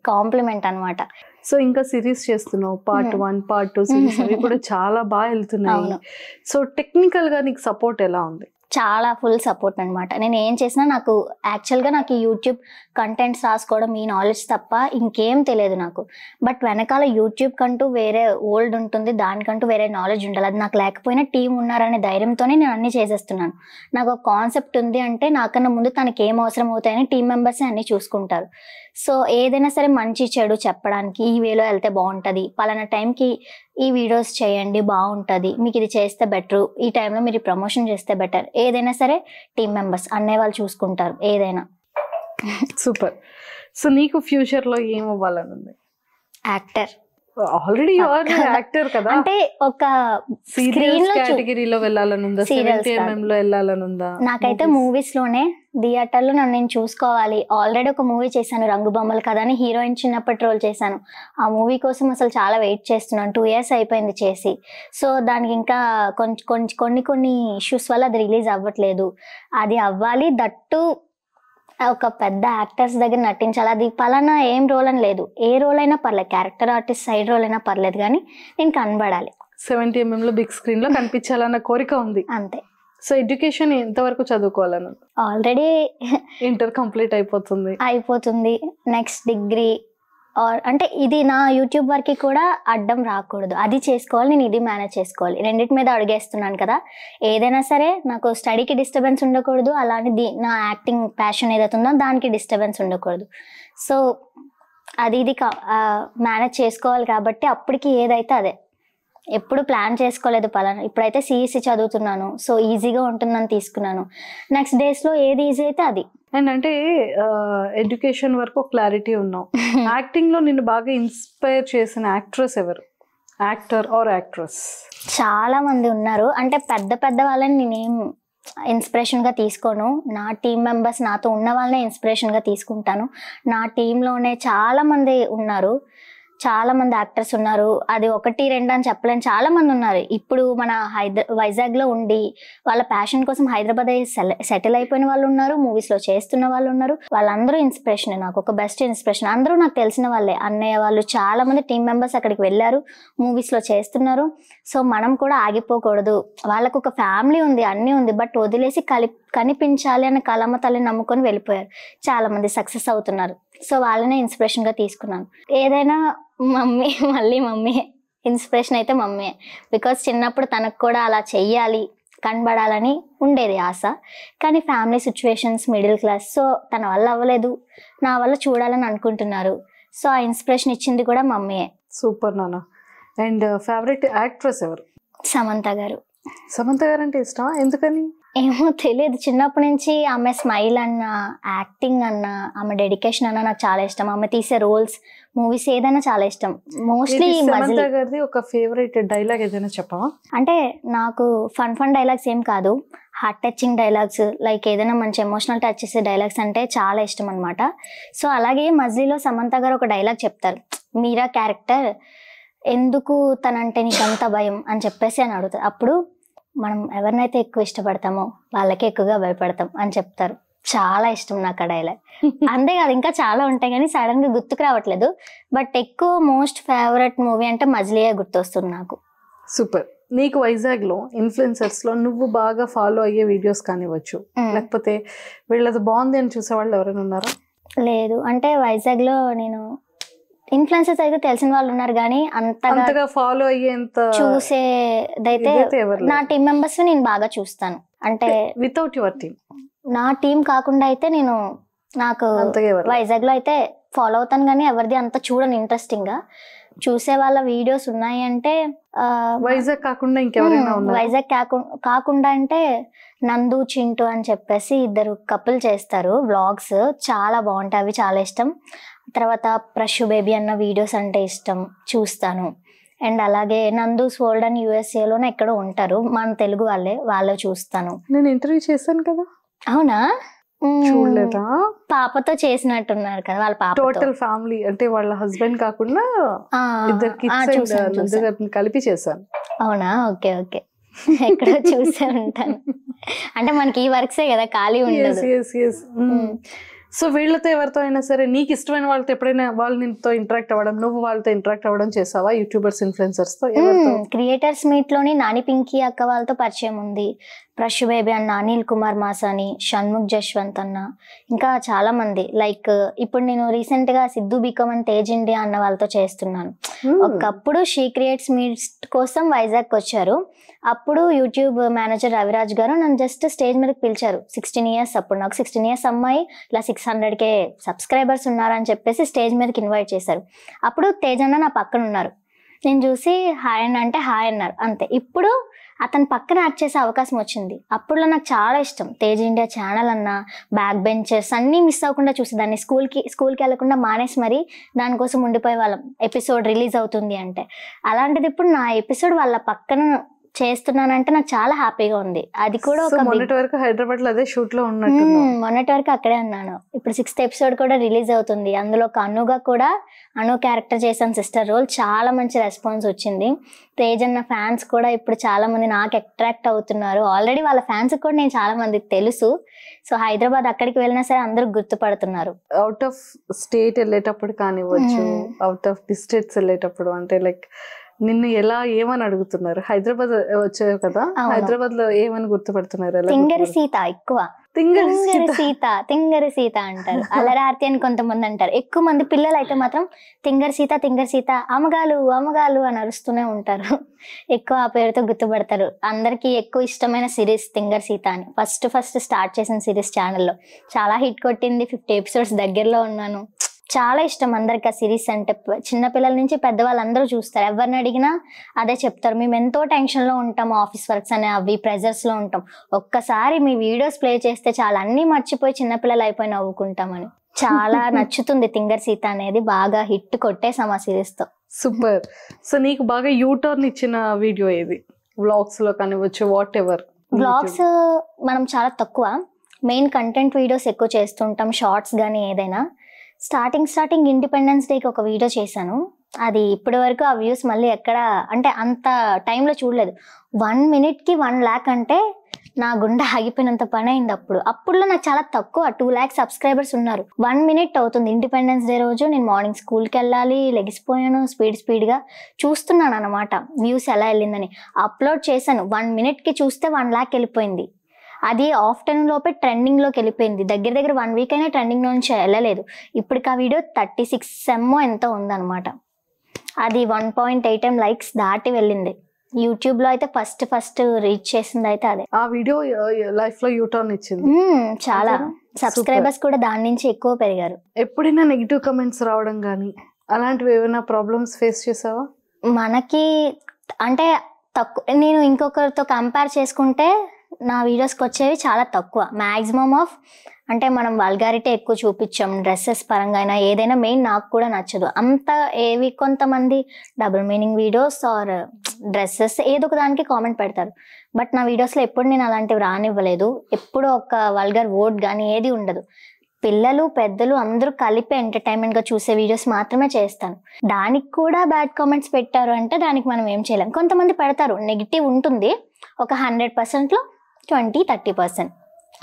కాంప్లిమెంట్ అన్నమాట. సో ఇంకా సిరీస్ చేస్తున్నావు, పార్ట్ 1, పార్ట్ 2 సిరీస్ అవి కూడా చాలా బాగా వెళ్తున్నాయి. సో టెక్నికల్ గా నీకు సపోర్ట్ ఎలా ఉంది? చాలా ఫుల్ సపోర్ట్ అనమాట. నేను ఏం చేసినా నాకు యాక్చువల్గా నాకు యూట్యూబ్ కంటెంట్స్ రాసుకోవడం ఈ నాలెడ్జ్ తప్ప ఇంకేం తెలియదు నాకు. బట్ వెనకాల యూట్యూబ్ కంటూ వేరే ఓల్డ్ ఉంటుంది, దానికంటూ వేరే నాలెడ్జ్ ఉండాలి. అది నాకు లేకపోయినా టీం ఉన్నారనే ధైర్యంతోనే నేను అన్ని చేసేస్తున్నాను. నాకు ఒక కాన్సెప్ట్ ఉంది అంటే నాకన్నా ముందు తనకి ఏం అవసరం అవుతాయని టీం మెంబర్స్ అన్ని చూసుకుంటారు. సో ఏదైనా సరే మంచి చెడు చెప్పడానికి ఈ వేలో వెళ్తే బాగుంటుంది, పలానా టైంకి ఈ వీడియోస్ చేయండి బాగుంటుంది, మీకు ఇది చేస్తే బెటర్, ఈ టైంలో మీరు ప్రమోషన్ చేస్తే బెటర్, ఏదైనా సరే టీం మెంబర్స్ అన్నయ్య వాళ్ళు చూసుకుంటారు ఏదైనా. సూపర్. సో నీకు ఫ్యూచర్ లో ఏం అవ్వాలని ఉంది? యాక్టర్. ఆల్రెడీ యాక్టర్ కదా, అంటే ఒక స్క్రీన్ లో కేటగిరీలో వెళ్ళాలనుందా? 70mm లో వెళ్ళాలనుందా? నాకైతే మూవీస్ లోనే థియేటర్ లో నన్ను నేను చూసుకోవాలి. ఆల్రెడీ ఒక మూవీ చేశాను రంగు బొమ్మలు కదా అని, హీరోయిన్ చిన్నప్పటి రోల్ చేశాను. ఆ మూవీ కోసం అసలు చాలా వెయిట్ చేస్తున్నాను, 2 years అయిపోయింది చేసి. సో దానికి ఇంకా కొన్ని ఇష్యూస్ వల్ల అది రిలీజ్ అవ్వట్లేదు. అది అవ్వాలి, దట్టు ఒక పెద్ద యాక్టర్స్ దగ్గర నటించాలి. అది పలానా ఏం రోల్ అని లేదు, ఏ రోల్ అయినా పర్లేదు, క్యారెక్టర్ ఆర్టిస్ట్ సైడ్ రోల్ అయినా పర్లేదు కానీ నేను కనబడాలి. 70mm లో బిగ్ స్క్రీన్ లో కనిపించాలన్న కోరిక ఉంది అంతే. సో ఎడ్యుకేషన్ ఎంతవరకు చదువుకోవాలను? ఆల్రెడీ ఇంటర్ కంప్లీట్ అయిపోతుంది. నెక్స్ట్ డిగ్రీ అంటే ఇది నా యూట్యూబ్ వరకు కూడా అడ్డం రాకూడదు, అది చేసుకోవాలి, నేను ఇది మేనేజ్ చేసుకోవాలి. రెండింటి మీద అడుగేస్తున్నాను కదా. ఏదైనా సరే నాకు స్టడీకి డిస్టర్బెన్స్ ఉండకూడదు, అలానే నా యాక్టింగ్ ప్యాషన్ ఏదైతే ఉందో దానికి డిస్టర్బెన్స్ ఉండకూడదు. సో అది ఇది మేనేజ్ చేసుకోవాలి. కాబట్టి అప్పటికి ఏదైతే అదే, ఎప్పుడు ప్లాన్ చేసుకోలేదు పలానా. ఇప్పుడైతే సిఈసి చదువుతున్నాను, సో ఈజీగా ఉంటుందని తీసుకున్నాను. నెక్స్ట్ డేస్లో ఏది ఈజీ అయితే అది. అండ్ అంటే ఎడ్యుకేషన్ వరకు క్లారిటీ ఉన్నావు. యాక్టింగ్ లో నిన్ను బాగా ఇన్స్పైర్ చేసిన యాక్ట్రెస్ ఎవరు? Actor are actress? చాలా మంది ఉన్నారు. అంటే పెద్ద వాళ్ళని నేనేం ఇన్స్పిరేషన్ గా తీసుకోను. నా టీం మెంబర్స్, నాతో ఉన్న వాళ్ళనే ఇన్స్పిరేషన్ గా తీసుకుంటాను. నా టీంలోనే చాలా మంది ఉన్నారు, చాలా మంది యాక్టర్స్ ఉన్నారు. అది 1, 2 అని చెప్పలేను, చాలా మంది ఉన్నారు. ఇప్పుడు మన వైజాగ్ లో ఉండి వాళ్ళ ప్యాషన్ కోసం హైదరాబాద్ సెటిల్ అయిపోయిన వాళ్ళు ఉన్నారు, మూవీస్ లో చేస్తున్న వాళ్ళు ఉన్నారు. వాళ్ళందరూ ఇన్స్పిరేషన్, నాకు ఒక బెస్ట్ ఇన్స్పిరేషన్. అందరూ నాకు తెలిసిన వాళ్ళే, అన్నయ్య వాళ్ళు చాలా మంది టీం మెంబర్స్ అక్కడికి వెళ్ళారు, మూవీస్ లో చేస్తున్నారు. సో మనం కూడా ఆగిపోకూడదు. వాళ్ళకు ఒక ఫ్యామిలీ ఉంది, అన్నీ ఉంది, బట్ వదిలేసి కనిపించాలి అనే కలమ్మ తల్లిని నమ్ముకొని వెళ్ళిపోయారు. చాలా మంది సక్సెస్ అవుతున్నారు. సో వాళ్ళనే ఇన్స్పిరేషన్ గా తీసుకున్నాను. ఏదైనా మళ్ళీ మమ్మీ ఇన్స్పిరేషన్ అయితే మమ్మీ. బికాస్ చిన్నప్పుడు తనకు కూడా అలా చెయ్యాలి, కనబడాలని ఉండేది ఆశ. కానీ family situations, middle class, so తన వల్ల అవ్వలేదు, నా వల్ల చూడాలని అనుకుంటున్నారు. సో ఆ ఇన్స్పిరేషన్ ఇచ్చింది కూడా మమ్మీయే. సూపర్ నాన్న. అండ్ ఫేవరెట్ యాక్ట్రెస్ ఎవరు? సమంత గారు. సమంత గారు అంటే ఇష్టం, ఎందుకని? ఏమో తెలియదు, చిన్నప్పటి నుంచి ఆమె స్మైల్ అన్న, యాక్టింగ్ అన్న, ఆమె డెడికేషన్ అన్న నాకు చాలా ఇష్టం. ఆమె తీసే రోల్స్, మూవీస్ ఏదైనా చాలా ఇష్టం. మోస్ట్లీ సమంత గారిది ఒక ఫేవరెట్ డైలాగ్ ఏదైనా చెప్పవా? అంటే నాకు ఫన్ డైలాగ్స్ ఏం కాదు, హార్ట్ టచింగ్ డైలాగ్స్, లైక్ ఏదైనా మంచి ఎమోషనల్ టచ్ చేసే డైలాగ్స్ అంటే చాలా ఇష్టం అనమాట. సో అలాగే మజిలీలో సమంత గారు ఒక డైలాగ్ చెప్తారు, మీరా క్యారెక్టర్ ఎందుకు తనంటే నీకు అంత భయం అని చెప్పేసి అని అడుగుతారు. అప్పుడు మనం ఎవరినైతే ఎక్కువ ఇష్టపడతామో వాళ్ళకే ఎక్కువగా భయపడతాం అని చెప్తారు. చాలా ఇష్టం నాకు ఆ డైలాగ్. అంతేకాదు ఇంకా చాలా ఉంటాయి కానీ సడన్ గా గుర్తుకు రావట్లేదు. బట్ ఎక్కువ మోస్ట్ ఫేవరెట్ మూవీ అంటే మజిలీయే గుర్తొస్తుంది నాకు. సూపర్. నీకు వైజాగ్ లో ఇన్ఫ్లుయెన్సర్స్ లో నువ్వు బాగా ఫాలో అయ్యే వీడియోస్ కానివ్వచ్చు, లేకపోతే వీళ్ళది బాగుంది అని చూసేవాళ్ళు ఎవరైనా ఉన్నారా? లేదు, అంటే వైజాగ్ లో నేను ఇన్ఫ్లుయెన్సర్స్ అయితే తెలిసిన వాళ్ళు ఉన్నారు కానీ అంతగా ఫాలో అయ్యేంత చూసేదైతే నా టీం మెంబర్స్ నేను బాగా చూస్తాను. అంటే వితౌట్ యువర్ టీమ్, నా టీం కాకుండా అయితే నేను నాకు వైజాగ్ లో అయితే ఫాలో అవుతాను కానీ ఎవరిది అంత చూడను. ఇంట్రెస్టింగ్ గా చూసే వాళ్ళ వీడియోస్ ఉన్నాయి అంటే వైజాగ్ కాకుండా ఇంకెవరైనా వైజాగ్ కాకుండా అంటే నందు చింటూ అని చెప్పేసి ఇద్దరు కపుల్ చేస్తారు వ్లాగ్స్, చాలా బాగుంటాయి, అవి చాలా ఇష్టం. తర్వాత ప్రషు బేబీ అన్న వీడియోస్ అంటే ఇష్టం, చూస్తాను. అండ్ అలాగే నందూస్ వరల్డ్ అని యూఎస్ఏలోనే ఎక్కడో ఉంటారు, మన తెలుగు వాళ్ళే చూస్తాను. నేను ఇంటర్వ్యూ చేశాను కదా. అవునా? చూడలేదా? పాపతో చేసినట్టున్నారు కదా వాళ్ళ పాప. టోటల్ ఫ్యామిలీ అంటే వాళ్ళ హస్బెండ్ కాకుండా ఇద్దరు కిడ్స్ కలిపి చేశాను. అవునా? ఓకే ఓకే, ఎక్కడో చూసే ఉంటాను. అంటే మనకి ఈ వర్క్సే కదా, ఖాళీ ఉండదు. సో వీళ్ళతో ఎవరితో అయినా సరే నీకు ఇష్టమైన వాళ్ళతో ఎప్పుడైనా వాళ్ళు నీతో ఇంటరాక్ట్ అవ్వడం, నువ్వు వాళ్ళతో ఇంటరాక్ట్ అవ్వడం చేసావా? యూట్యూబర్స్, ఇన్ఫ్లుయెన్సర్స్ తో? క్రియేటర్స్ మీట్ లోని నాని పింకీ అక్క వాళ్ళతో పరిచయం ఉంది. ప్రషు బేబీ అన్న, అనిల్ కుమార్ మాసాని, షణ్ముఖ్ జశ్వంత్ అన్న, ఇంకా చాలా మంది. లైక్ ఇప్పుడు నేను రీసెంట్ గా Siddhu become and Tej India అన్న వాళ్ళతో చేస్తున్నాను. ఒకప్పుడు షీ క్రియేట్స్ మీట్స్ కోసం వైజాగ్ వచ్చారు. అప్పుడు యూట్యూబ్ మేనేజర్ రవిరాజ్ గారు నన్ను జస్ట్ స్టేజ్ మీదకి పిలిచారు. 16 years అప్పుడు నాకు. 16 years అమ్మాయి ఇలా 600K సబ్స్క్రైబర్స్ ఉన్నారని చెప్పేసి స్టేజ్ మీదకి ఇన్వైట్ చేశారు. అప్పుడు తేజ్ అన్న నా పక్కన ఉన్నారు. నేను చూసి హాయ్ అన్న అంటే హాయ్ అన్నారు అంతే. ఇప్పుడు అతని పక్కన యాక్ట్ చేసే అవకాశం వచ్చింది. అప్పుడులో నాకు చాలా ఇష్టం. తేజ్ ఇండియా ఛానల్ అన్న, బ్యాక్ బెంచెస్ అన్నీ మిస్ అవ్వకుండా చూసేదాన్ని. స్కూల్కి వెళ్ళకుండా మానేసి మరి దానికోసం ఉండిపోయే వాళ్ళం, ఎపిసోడ్ రిలీజ్ అవుతుంది అంటే. అలాంటిది ఇప్పుడు నా ఎపిసోడ్ వాళ్ళ పక్కన చేస్తున్నానంటే నాకు చాలా హ్యాపీగా ఉంది. అది కూడా ఒక మొన్నటి వరకు హైదరాబాద్ లో అదే షూట్ లో ఉన్నట్టు. మొన్నటి వరకు అక్కడే ఉన్నాను. ఇప్పుడు 6th episode కూడా రిలీజ్ అవుతుంది. అందులో ఒక అనుగా కూడా అను క్యారెక్టర్ చేశాను, సిస్టర్ రోల్. చాలా మంచి రెస్పాన్స్ వచ్చింది. తేజ్ అన్న ఫ్యాన్స్ కూడా ఇప్పుడు చాలా మంది నాకు అట్రాక్ట్ అవుతున్నారు. ఆల్రెడీ వాళ్ళ ఫ్యాన్స్ కూడా నేను చాలా మందికి తెలుసు. సో హైదరాబాద్ అక్కడికి వెళ్ళినా సరే అందరూ గుర్తుపడుతున్నారు. అవుట్ ఆఫ్ స్టేట్ వెళ్ళేటప్పుడు కానివ్వచ్చు, అవుట్ ఆఫ్ డిస్ట్రిక్ట్స్ వెళ్ళేటప్పుడు, అంటే లైక్ నిన్ను ఏమని అడుగుతున్నారు? హైదరాబాద్ వచ్చావు కదా, హైదరాబాద్ లో ఏమని గుర్తుపడుతున్నారు? తింగరి సీత ఎక్కువ, తింగరి సీత అంటారు. అలరార్తి అని కొంతమంది అంటారు. ఎక్కువ మంది పిల్లలు అయితే మాత్రం తింగరి సీత అమ్మగాలు అని అరుస్తూనే ఉంటారు. ఎక్కువ ఆ పేరుతో గుర్తుపడతారు. అందరికి ఎక్కువ ఇష్టమైన సిరీస్ తింగరి సీత అని. ఫస్ట్ స్టార్ట్ చేసిన సిరీస్ ఛానల్లో చాలా హిట్ కొట్టింది. 50 episodes దగ్గరలో ఉన్నాను. చాలా ఇష్టం అందరికి ఆ సిరీస్ అంటే. చిన్నపిల్లల నుంచి పెద్దవాళ్ళందరూ చూస్తారు. ఎవరిని అడిగినా అదే చెప్తారు. మేము ఎంతో టెన్షన్ లో ఉంటాం, ఆఫీస్ వర్క్స్ అనే అవి ప్రెజర్స్ లో ఉంటాం. ఒక్కసారి మీ వీడియోస్ ప్లే చేస్తే చాలా అన్ని మర్చిపోయి చిన్నపిల్లలు అయిపోయి నవ్వుకుంటామని. చాలా నచ్చుతుంది తింగర్ సీత అనేది. బాగా హిట్ కొట్టేసాం ఆ సిరీస్ తో. సూపర్. సో నీకు బాగా యూటర్న్ ఇచ్చిన వీడియో ఏది? వ్లాగ్స్ లో కానివచ్చు, వాట్ ఎవర్. వ్లాగ్స్ మనం చాలా తక్కువ, మెయిన్ కంటెంట్ వీడియోస్ ఎక్కువ చేస్తుంటాం, షార్ట్స్ కానీ ఏదైనా. స్టార్టింగ్ ఇండిపెండెన్స్ డేకి ఒక వీడియో చేశాను. అది ఇప్పటి వరకు ఆ వ్యూస్ మళ్ళీ ఎక్కడ అంటే అంత టైంలో చూడలేదు. 1 minute 1 lakh అంటే నా గుండె ఆగిపోయినంత పని అయింది. అప్పుడులో నాకు చాలా తక్కువ, 2 lakh సబ్స్క్రైబర్స్ ఉన్నారు. 1 minute అవుతుంది. ఇండిపెండెన్స్ డే రోజు నేను మార్నింగ్ స్కూల్కి వెళ్ళాలి, లెగిసిపోయాను, స్పీడ్గా చూస్తున్నాను అనమాట వ్యూస్ ఎలా వెళ్ళిందని. అప్లోడ్ చేశాను, 1 minute చూస్తే 1 lakh వెళ్ళిపోయింది. అది ఆఫ్టర్నూన్ లోపే ట్రెండింగ్ లోకి వెళ్ళిపోయింది. దగ్గర 1 week అయినా ట్రెండింగ్ నుంచి వెళ్ళలేదు. ఇప్పటికి ఆ వీడియో 36 ఎంతో ఉందన్నమాట. అది 1.8 M likes దాటి వెళ్ళింది. యూట్యూబ్ లో అయితే ఫస్ట్ రీచ్ చేసింది అయితే అదే. ఆ వీడియో లైఫ్ లో యూటర్న్ ఇచ్చింది. చాలా సబ్స్క్రైబర్స్ కూడా దాని నుంచి ఎక్కువ పెరిగారు. ఎప్పుడైనా నెగిటివ్ కమెంట్స్ రావడం కానీ అలాంటివి ఏమైనా ప్రాబ్లమ్స్ ఫేస్ చేసావా? మనకి అంటే తక్కువ, నేను ఇంకొకరితో కంపేర్ చేసుకుంటే నా వీడియోస్కి వచ్చేవి చాలా తక్కువ. మ్యాక్సిమం ఆఫ్ అంటే మనం వల్గారిటీ ఎక్కువ చూపించాం, డ్రెస్సెస్ పరంగా అయినా ఏదైనా. మెయిన్ నాకు కూడా నచ్చదు అంత ఏవి. కొంతమంది double meaning videos or dresses ఏదో ఒక దానికి కామెంట్ పెడతారు. బట్ నా వీడియోస్లో ఎప్పుడు నేను అలాంటివి రానివ్వలేదు. ఎప్పుడు ఒక వల్గర్ వర్డ్ కానీ ఏది ఉండదు. పిల్లలు పెద్దలు అందరూ కలిపి ఎంటర్టైన్మెంట్ గా చూసే వీడియోస్ మాత్రమే చేస్తాను. దానికి కూడా బ్యాడ్ కామెంట్స్ పెట్టారు అంటే దానికి మనం ఏం చేయలేం. కొంతమంది పెడతారు, నెగిటివ్ ఉంటుంది, ఒక 100%లో 20-30%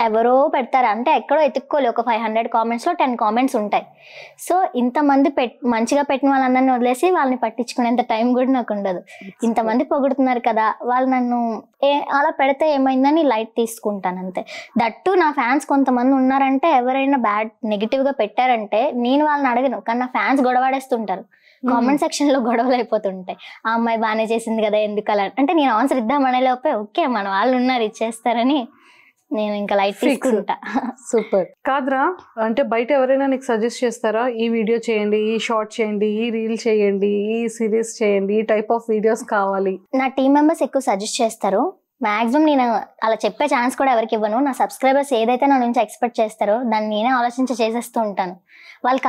ఎవరో పెడతారు, అంటే ఎక్కడో ఎత్తుక్కోలే. ఒక 500 కామెంట్స్లో 10 కామెంట్స్ ఉంటాయి. సో ఇంతమంది మంచిగా పెట్టిన వాళ్ళందరినీ వదిలేసి వాళ్ళని పట్టించుకునేంత టైం కూడా నాకు ఉండదు. ఇంతమంది పొగుడుతున్నారు కదా, వాళ్ళు నన్ను అలా పెడితే ఏమైందని లైట్ తీసుకుంటాను అంతే. దట్టు నా ఫ్యాన్స్ కొంతమంది ఉన్నారంటే, ఎవరైనా నెగిటివ్గా పెట్టారంటే నేను వాళ్ళని అడగను, కానీ నా ఫ్యాన్స్ గొడవాడేస్తుంటారు. కామెంట్ సెక్షన్ లో గొడవలు అయిపోతుంటాయి. ఆ అమ్మాయి బాగానే చేసింది కదా, ఎందుకు అలా అంటే నేను ఆన్సర్ ఇద్దామనే లోపే ఓకే మన వాళ్ళు ఉన్నారు ఇచ్చేస్తారని నేను ఇంకా లైట్ తీసుకుంటా. సూపర్. కాదురా, అంటే బయట ఎవరైనా నీకు సజెస్ట్ చేస్తారా, ఈ వీడియో చేయండి, ఈ షార్ట్ చేయండి, ఈ రీల్ చేయండి, ఈ సిరీస్ చేయండి, ఈ టైప్ ఆఫ్ వీడియోస్ కావాలి? నా టీమ్ మెంబర్స్ ఎక్కువ సజెస్ట్ చేస్తారు. మాక్సిమం నేను అలా చెప్పే ఛాన్స్ కూడా ఎవరికి ఇవ్వను. నా సబ్స్క్రైబర్స్ ఏదైతే నా నుంచి ఎక్స్పెక్ట్ చేస్తారో దాన్ని నేనే ఆలోచించి చేసేస్తూ ఉంటాను. వాళ్ళు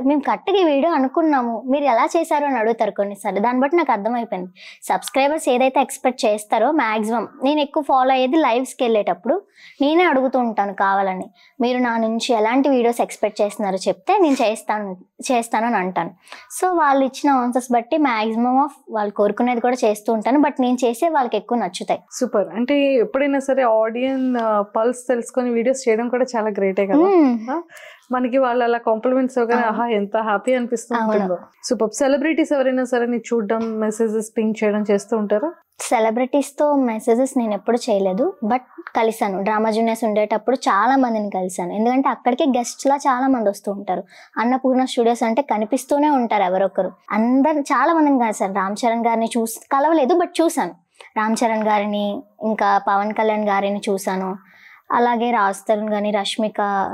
మేము కరెక్ట్గా ఈ వీడియో అనుకున్నాము, మీరు ఎలా చేశారు అని అడుగుతారు కొన్నిసార్లు. దాన్ని బట్టి నాకు అర్థమైపోయింది సబ్స్క్రైబర్స్ ఏదైతే ఎక్స్పెక్ట్ చేస్తారో మాక్సిమం నేను ఎక్కువ ఫాలో అయ్యేది లైవ్స్కి వెళ్ళేటప్పుడు నేనే అడుగుతూ ఉంటాను కావాలని, మీరు నా నుంచి ఎలాంటి వీడియోస్ ఎక్స్పెక్ట్ చేస్తున్నారో చెప్తే నేను చేస్తాను అని అంటాను. సో వాళ్ళు ఇచ్చిన ఆన్సర్స్ బట్టి మాక్సిమం ఆఫ్ వాళ్ళు కోరుకునేది కూడా చేస్తూ ఉంటాను. బట్ నేను చేసే వాళ్ళకి ఎక్కువ నచ్చుతాయి. సూపర్. అంటే ఎప్పుడైనా సరే ఆడియన్స్ పల్స్ తెలుసుకొని వీడియోస్ చేయడం కూడా చాలా గ్రేటే కదా. మనకి వాళ్ళు అలా కాంప్లిమెంట్స్ ఇవ్వగానే ఆహా ఎంత హ్యాపీ అనిపిస్తుందో. సూపర్. సెలబ్రిటీస్ ఎవరైనా సరే నీ చూడడం, మెసేజెస్ పింక్ చేయడం చేస్తూ ఉంటారా? సెలబ్రిటీస్ తో మెసేజెస్ నేను ఎప్పుడు చేయలేదు, బట్ కలిసాను. డ్రామా జూనియర్స్ ఉండేటప్పుడు చాలా మందిని కలిసాను. ఎందుకంటే అక్కడికి గెస్ట్ లా చాలా మంది వస్తూ ఉంటారు. అన్నపూర్ణ స్టూడియోస్ అంటే కనిపిస్తూనే ఉంటారు ఎవరొకరు. అందరు చాలా మందిని కలిసాను. రామ్ చరణ్ గారిని కలవలేదు, బట్ చూసాను. రామ్ చరణ్ గారిని, ఇంకా పవన్ కళ్యాణ్ గారిని చూసాను. అలాగే రాజ్ తరుణ్ గారిని,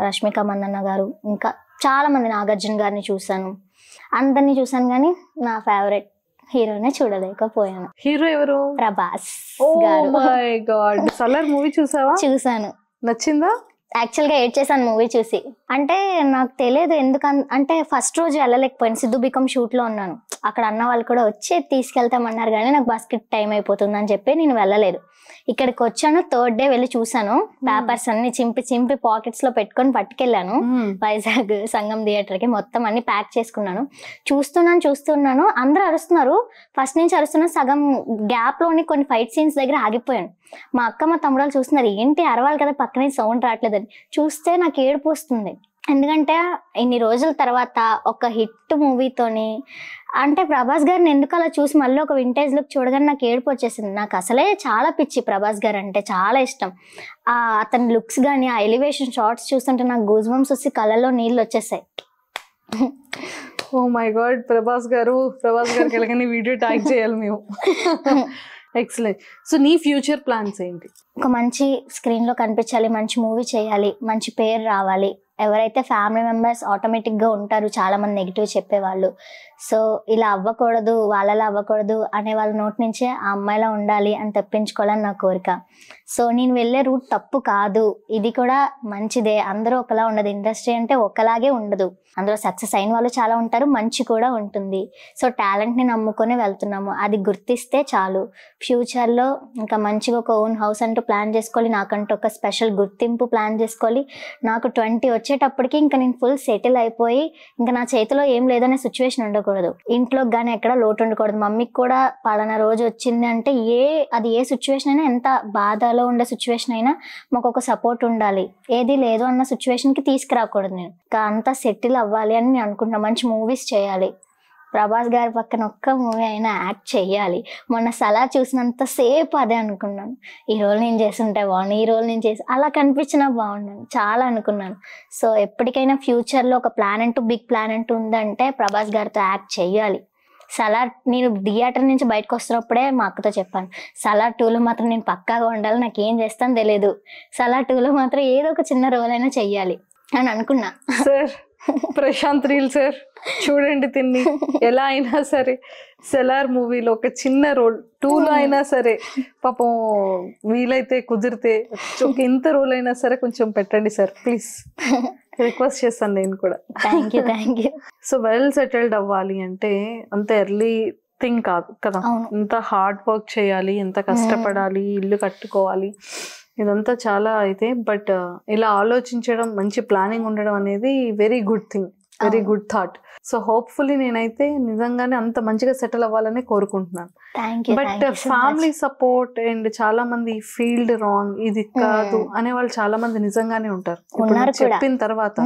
రష్మిక మందన్న గారు, ఇంకా చాలా మంది, నాగార్జున గారిని చూసాను. అందరినీ చూసాను, కానీ నా ఫేవరెట్ హీరోనే చూడలేకపోయాను. హీరో ఎవరు? Prabhas garu. Oh my god. Salaar movie చూసావా? చూసాను. నచ్చిందా? యాక్చువల్గా ఏడ్ చేశాను మూవీ చూసి. అంటే నాకు తెలియదు అంటే ఫస్ట్ రోజు వెళ్ళలేకపోయాను. సిద్ధు బికమ్ షూట్లో ఉన్నాను. అక్కడ అన్న వాళ్ళు కూడా వచ్చి తీసుకెళ్తామన్నారు, కానీ నాకు బస్కి టైం అయిపోతుందని చెప్పి నేను వెళ్ళలేదు. ఇక్కడికి వచ్చాను, 3rd డే వెళ్ళి చూసాను. పేపర్స్ అన్ని చింపి పాకెట్స్ లో పెట్టుకొని పట్టుకెళ్ళాను వైజాగ్ సంగం థియేటర్ కి. మొత్తం అన్ని ప్యాక్ చేసుకున్నాను. చూస్తున్నాను, అందరూ అరుస్తున్నారు. ఫస్ట్ నుంచి అరుస్తున్నా, సగం గ్యాప్ లోని కొన్ని ఫైట్ సీన్స్ దగ్గర ఆగిపోయాను. మా అక్క మా తమ్ముడు చూస్తున్నారు, ఏంటి అరవాలి కదా పక్కనే సౌండ్ రావట్లేదని. చూస్తే నాకు ఏడుపు వస్తుంది. ఎందుకంటే ఇన్ని రోజుల తర్వాత ఒక హిట్ మూవీతోని, అంటే ప్రభాస్ గారిని ఎందుకు అలా చూసి మళ్ళీ ఒక వింటేజ్ లుక్ చూడగానే నాకు ఏడుపు వచ్చేసింది. నాకు అసలే చాలా పిచ్చి ప్రభాస్ గారు అంటే, చాలా ఇష్టం. అతని లుక్స్ కానీ, ఆ ఎలివేషన్ షార్ట్స్ చూస్తుంటే నాకు గూస్ బంప్స్ వచ్చి కళ్ళల్లో నీళ్ళు వచ్చేసాయి. ఓ మై గాడ్. ప్రభాస్ గారికి ఎలాగని వీడియో ట్యాగ్ చేయాలి మేము. ఎక్సలెంట్. సో నీ ఫ్యూచర్ ప్లాన్స్ ఏంటి? ఒక మంచి స్క్రీన్ లో కనిపించాలి, మంచి మూవీ చేయాలి, మంచి పేరు రావాలి. ఎవరైతే ఫ్యామిలీ మెంబర్స్ ఆటోమేటిక్గా ఉంటారు చాలా మంది నెగిటివ్ చెప్పేవాళ్ళు, సో ఇలా అవ్వకూడదు, వాళ్ళలా అవ్వకూడదు అనే వాళ్ళ నోటి నుంచే ఆ అమ్మాయిలా ఉండాలి అని తప్పించుకోవాలని నా కోరిక. సో నేను వెళ్ళే రూట్ తప్పు కాదు, ఇది కూడా మంచిదే. అందరూ ఒకలా ఉండదు, ఇండస్ట్రీ అంటే ఒకలాగే ఉండదు. అందులో సక్సెస్ అయిన వాళ్ళు చాలా ఉంటారు, మంచి కూడా ఉంటుంది. సో టాలెంట్ని నమ్ముకొని వెళ్తున్నాము, అది గుర్తిస్తే చాలు. ఫ్యూచర్లో ఇంకా మంచిగా ఒక ఓన్ హౌస్ అంటూ ప్లాన్ చేసుకోవాలి, నాకంటూ ఒక స్పెషల్ గుర్తింపు ప్లాన్ చేసుకోవాలి. నాకు 20 వచ్చేటప్పటికి ఇంకా నేను ఫుల్ సెటిల్ అయిపోయి ఇంకా నా చేతిలో ఏం లేదనే సిచ్యువేషన్ ఉండకూడదు. ఇంట్లోకి కానీ ఎక్కడ లోటు ఉండకూడదు. మమ్మీకి కూడా పలానా రోజు వచ్చింది అంటే అది ఏ సిచ్యువేషన్ అయినా, ఎంత బాధలో ఉండే సిచ్యువేషన్ అయినా మాకు ఒక సపోర్ట్ ఉండాలి. ఏది లేదు అన్న సిచ్యువేషన్కి తీసుకురాకూడదు. నేను ఇంకా అంతా సెటిల్ అవ్వాలి అని నేను అనుకుంటున్నా. మంచి మూవీస్ చేయాలి, ప్రభాస్ గారి పక్కన ఒక్క మూవీ అయినా యాక్ట్ చెయ్యాలి. మొన్న సలార్ చూసినంత సేపు అదే అనుకున్నాను, ఈ రోల్ నేను చేస్తుంటే బాగుండు, ఈ రోల్ నేను చేసి అలా కనిపించినా బాగుండను చాలా అనుకున్నాను. సో ఎప్పటికైనా ఫ్యూచర్లో ఒక బిగ్ ప్లాన్ అంటూ ఉందంటే ప్రభాస్ గారితో యాక్ట్ చెయ్యాలి. సలార్ నేను థియేటర్ నుంచి బయటకు వస్తున్నప్పుడే మా అక్కతో చెప్పాను, సలార్ 2లో మాత్రం నేను పక్కాగా ఉండాలి, నాకు ఏం చేస్తాను తెలియదు, సలార్ 2లో మాత్రం ఏదో ఒక చిన్న రోల్ అయినా చెయ్యాలి అని అనుకున్నా. సార్ ప్రశాంత్ రీల్ సార్ చూడండి, తిన్ని ఎలా అయినా సరే సెలార్ మూవీలో ఒక చిన్న రోల్, 2లో అయినా సరే పాపం వీలైతే కుదిరితే ఎంత రోల్ అయినా సరే కొంచెం పెట్టండి సార్ ప్లీజ్, రిక్వెస్ట్ చేస్తాను నేను కూడా. Thank you. So well settled అవ్వాలి అంటే అంత ఎర్లీ థింగ్ కాదు కదా, ఎంత హార్డ్ వర్క్ చేయాలి, ఎంత కష్టపడాలి, ఇల్లు కట్టుకోవాలి, ఇదంతా చాలా అయితే. బట్ ఇలా ఆలోచించడం, మంచి ప్లానింగ్ ఉండడం అనేది very good thing, very good thought. So hopefully నేనైతే నిజంగానే అంత మంచిగా సెటిల్ అవ్వాలని కోరుకుంటున్నాను. బట్ ఫ్యామిలీ సపోర్ట్ అండ్ చాలా మంది ఫీల్డ్ రాంగ్, ఇది కాదు అనే వాళ్ళు చాలా మంది నిజంగానే ఉంటారు. చెప్పిన తర్వాత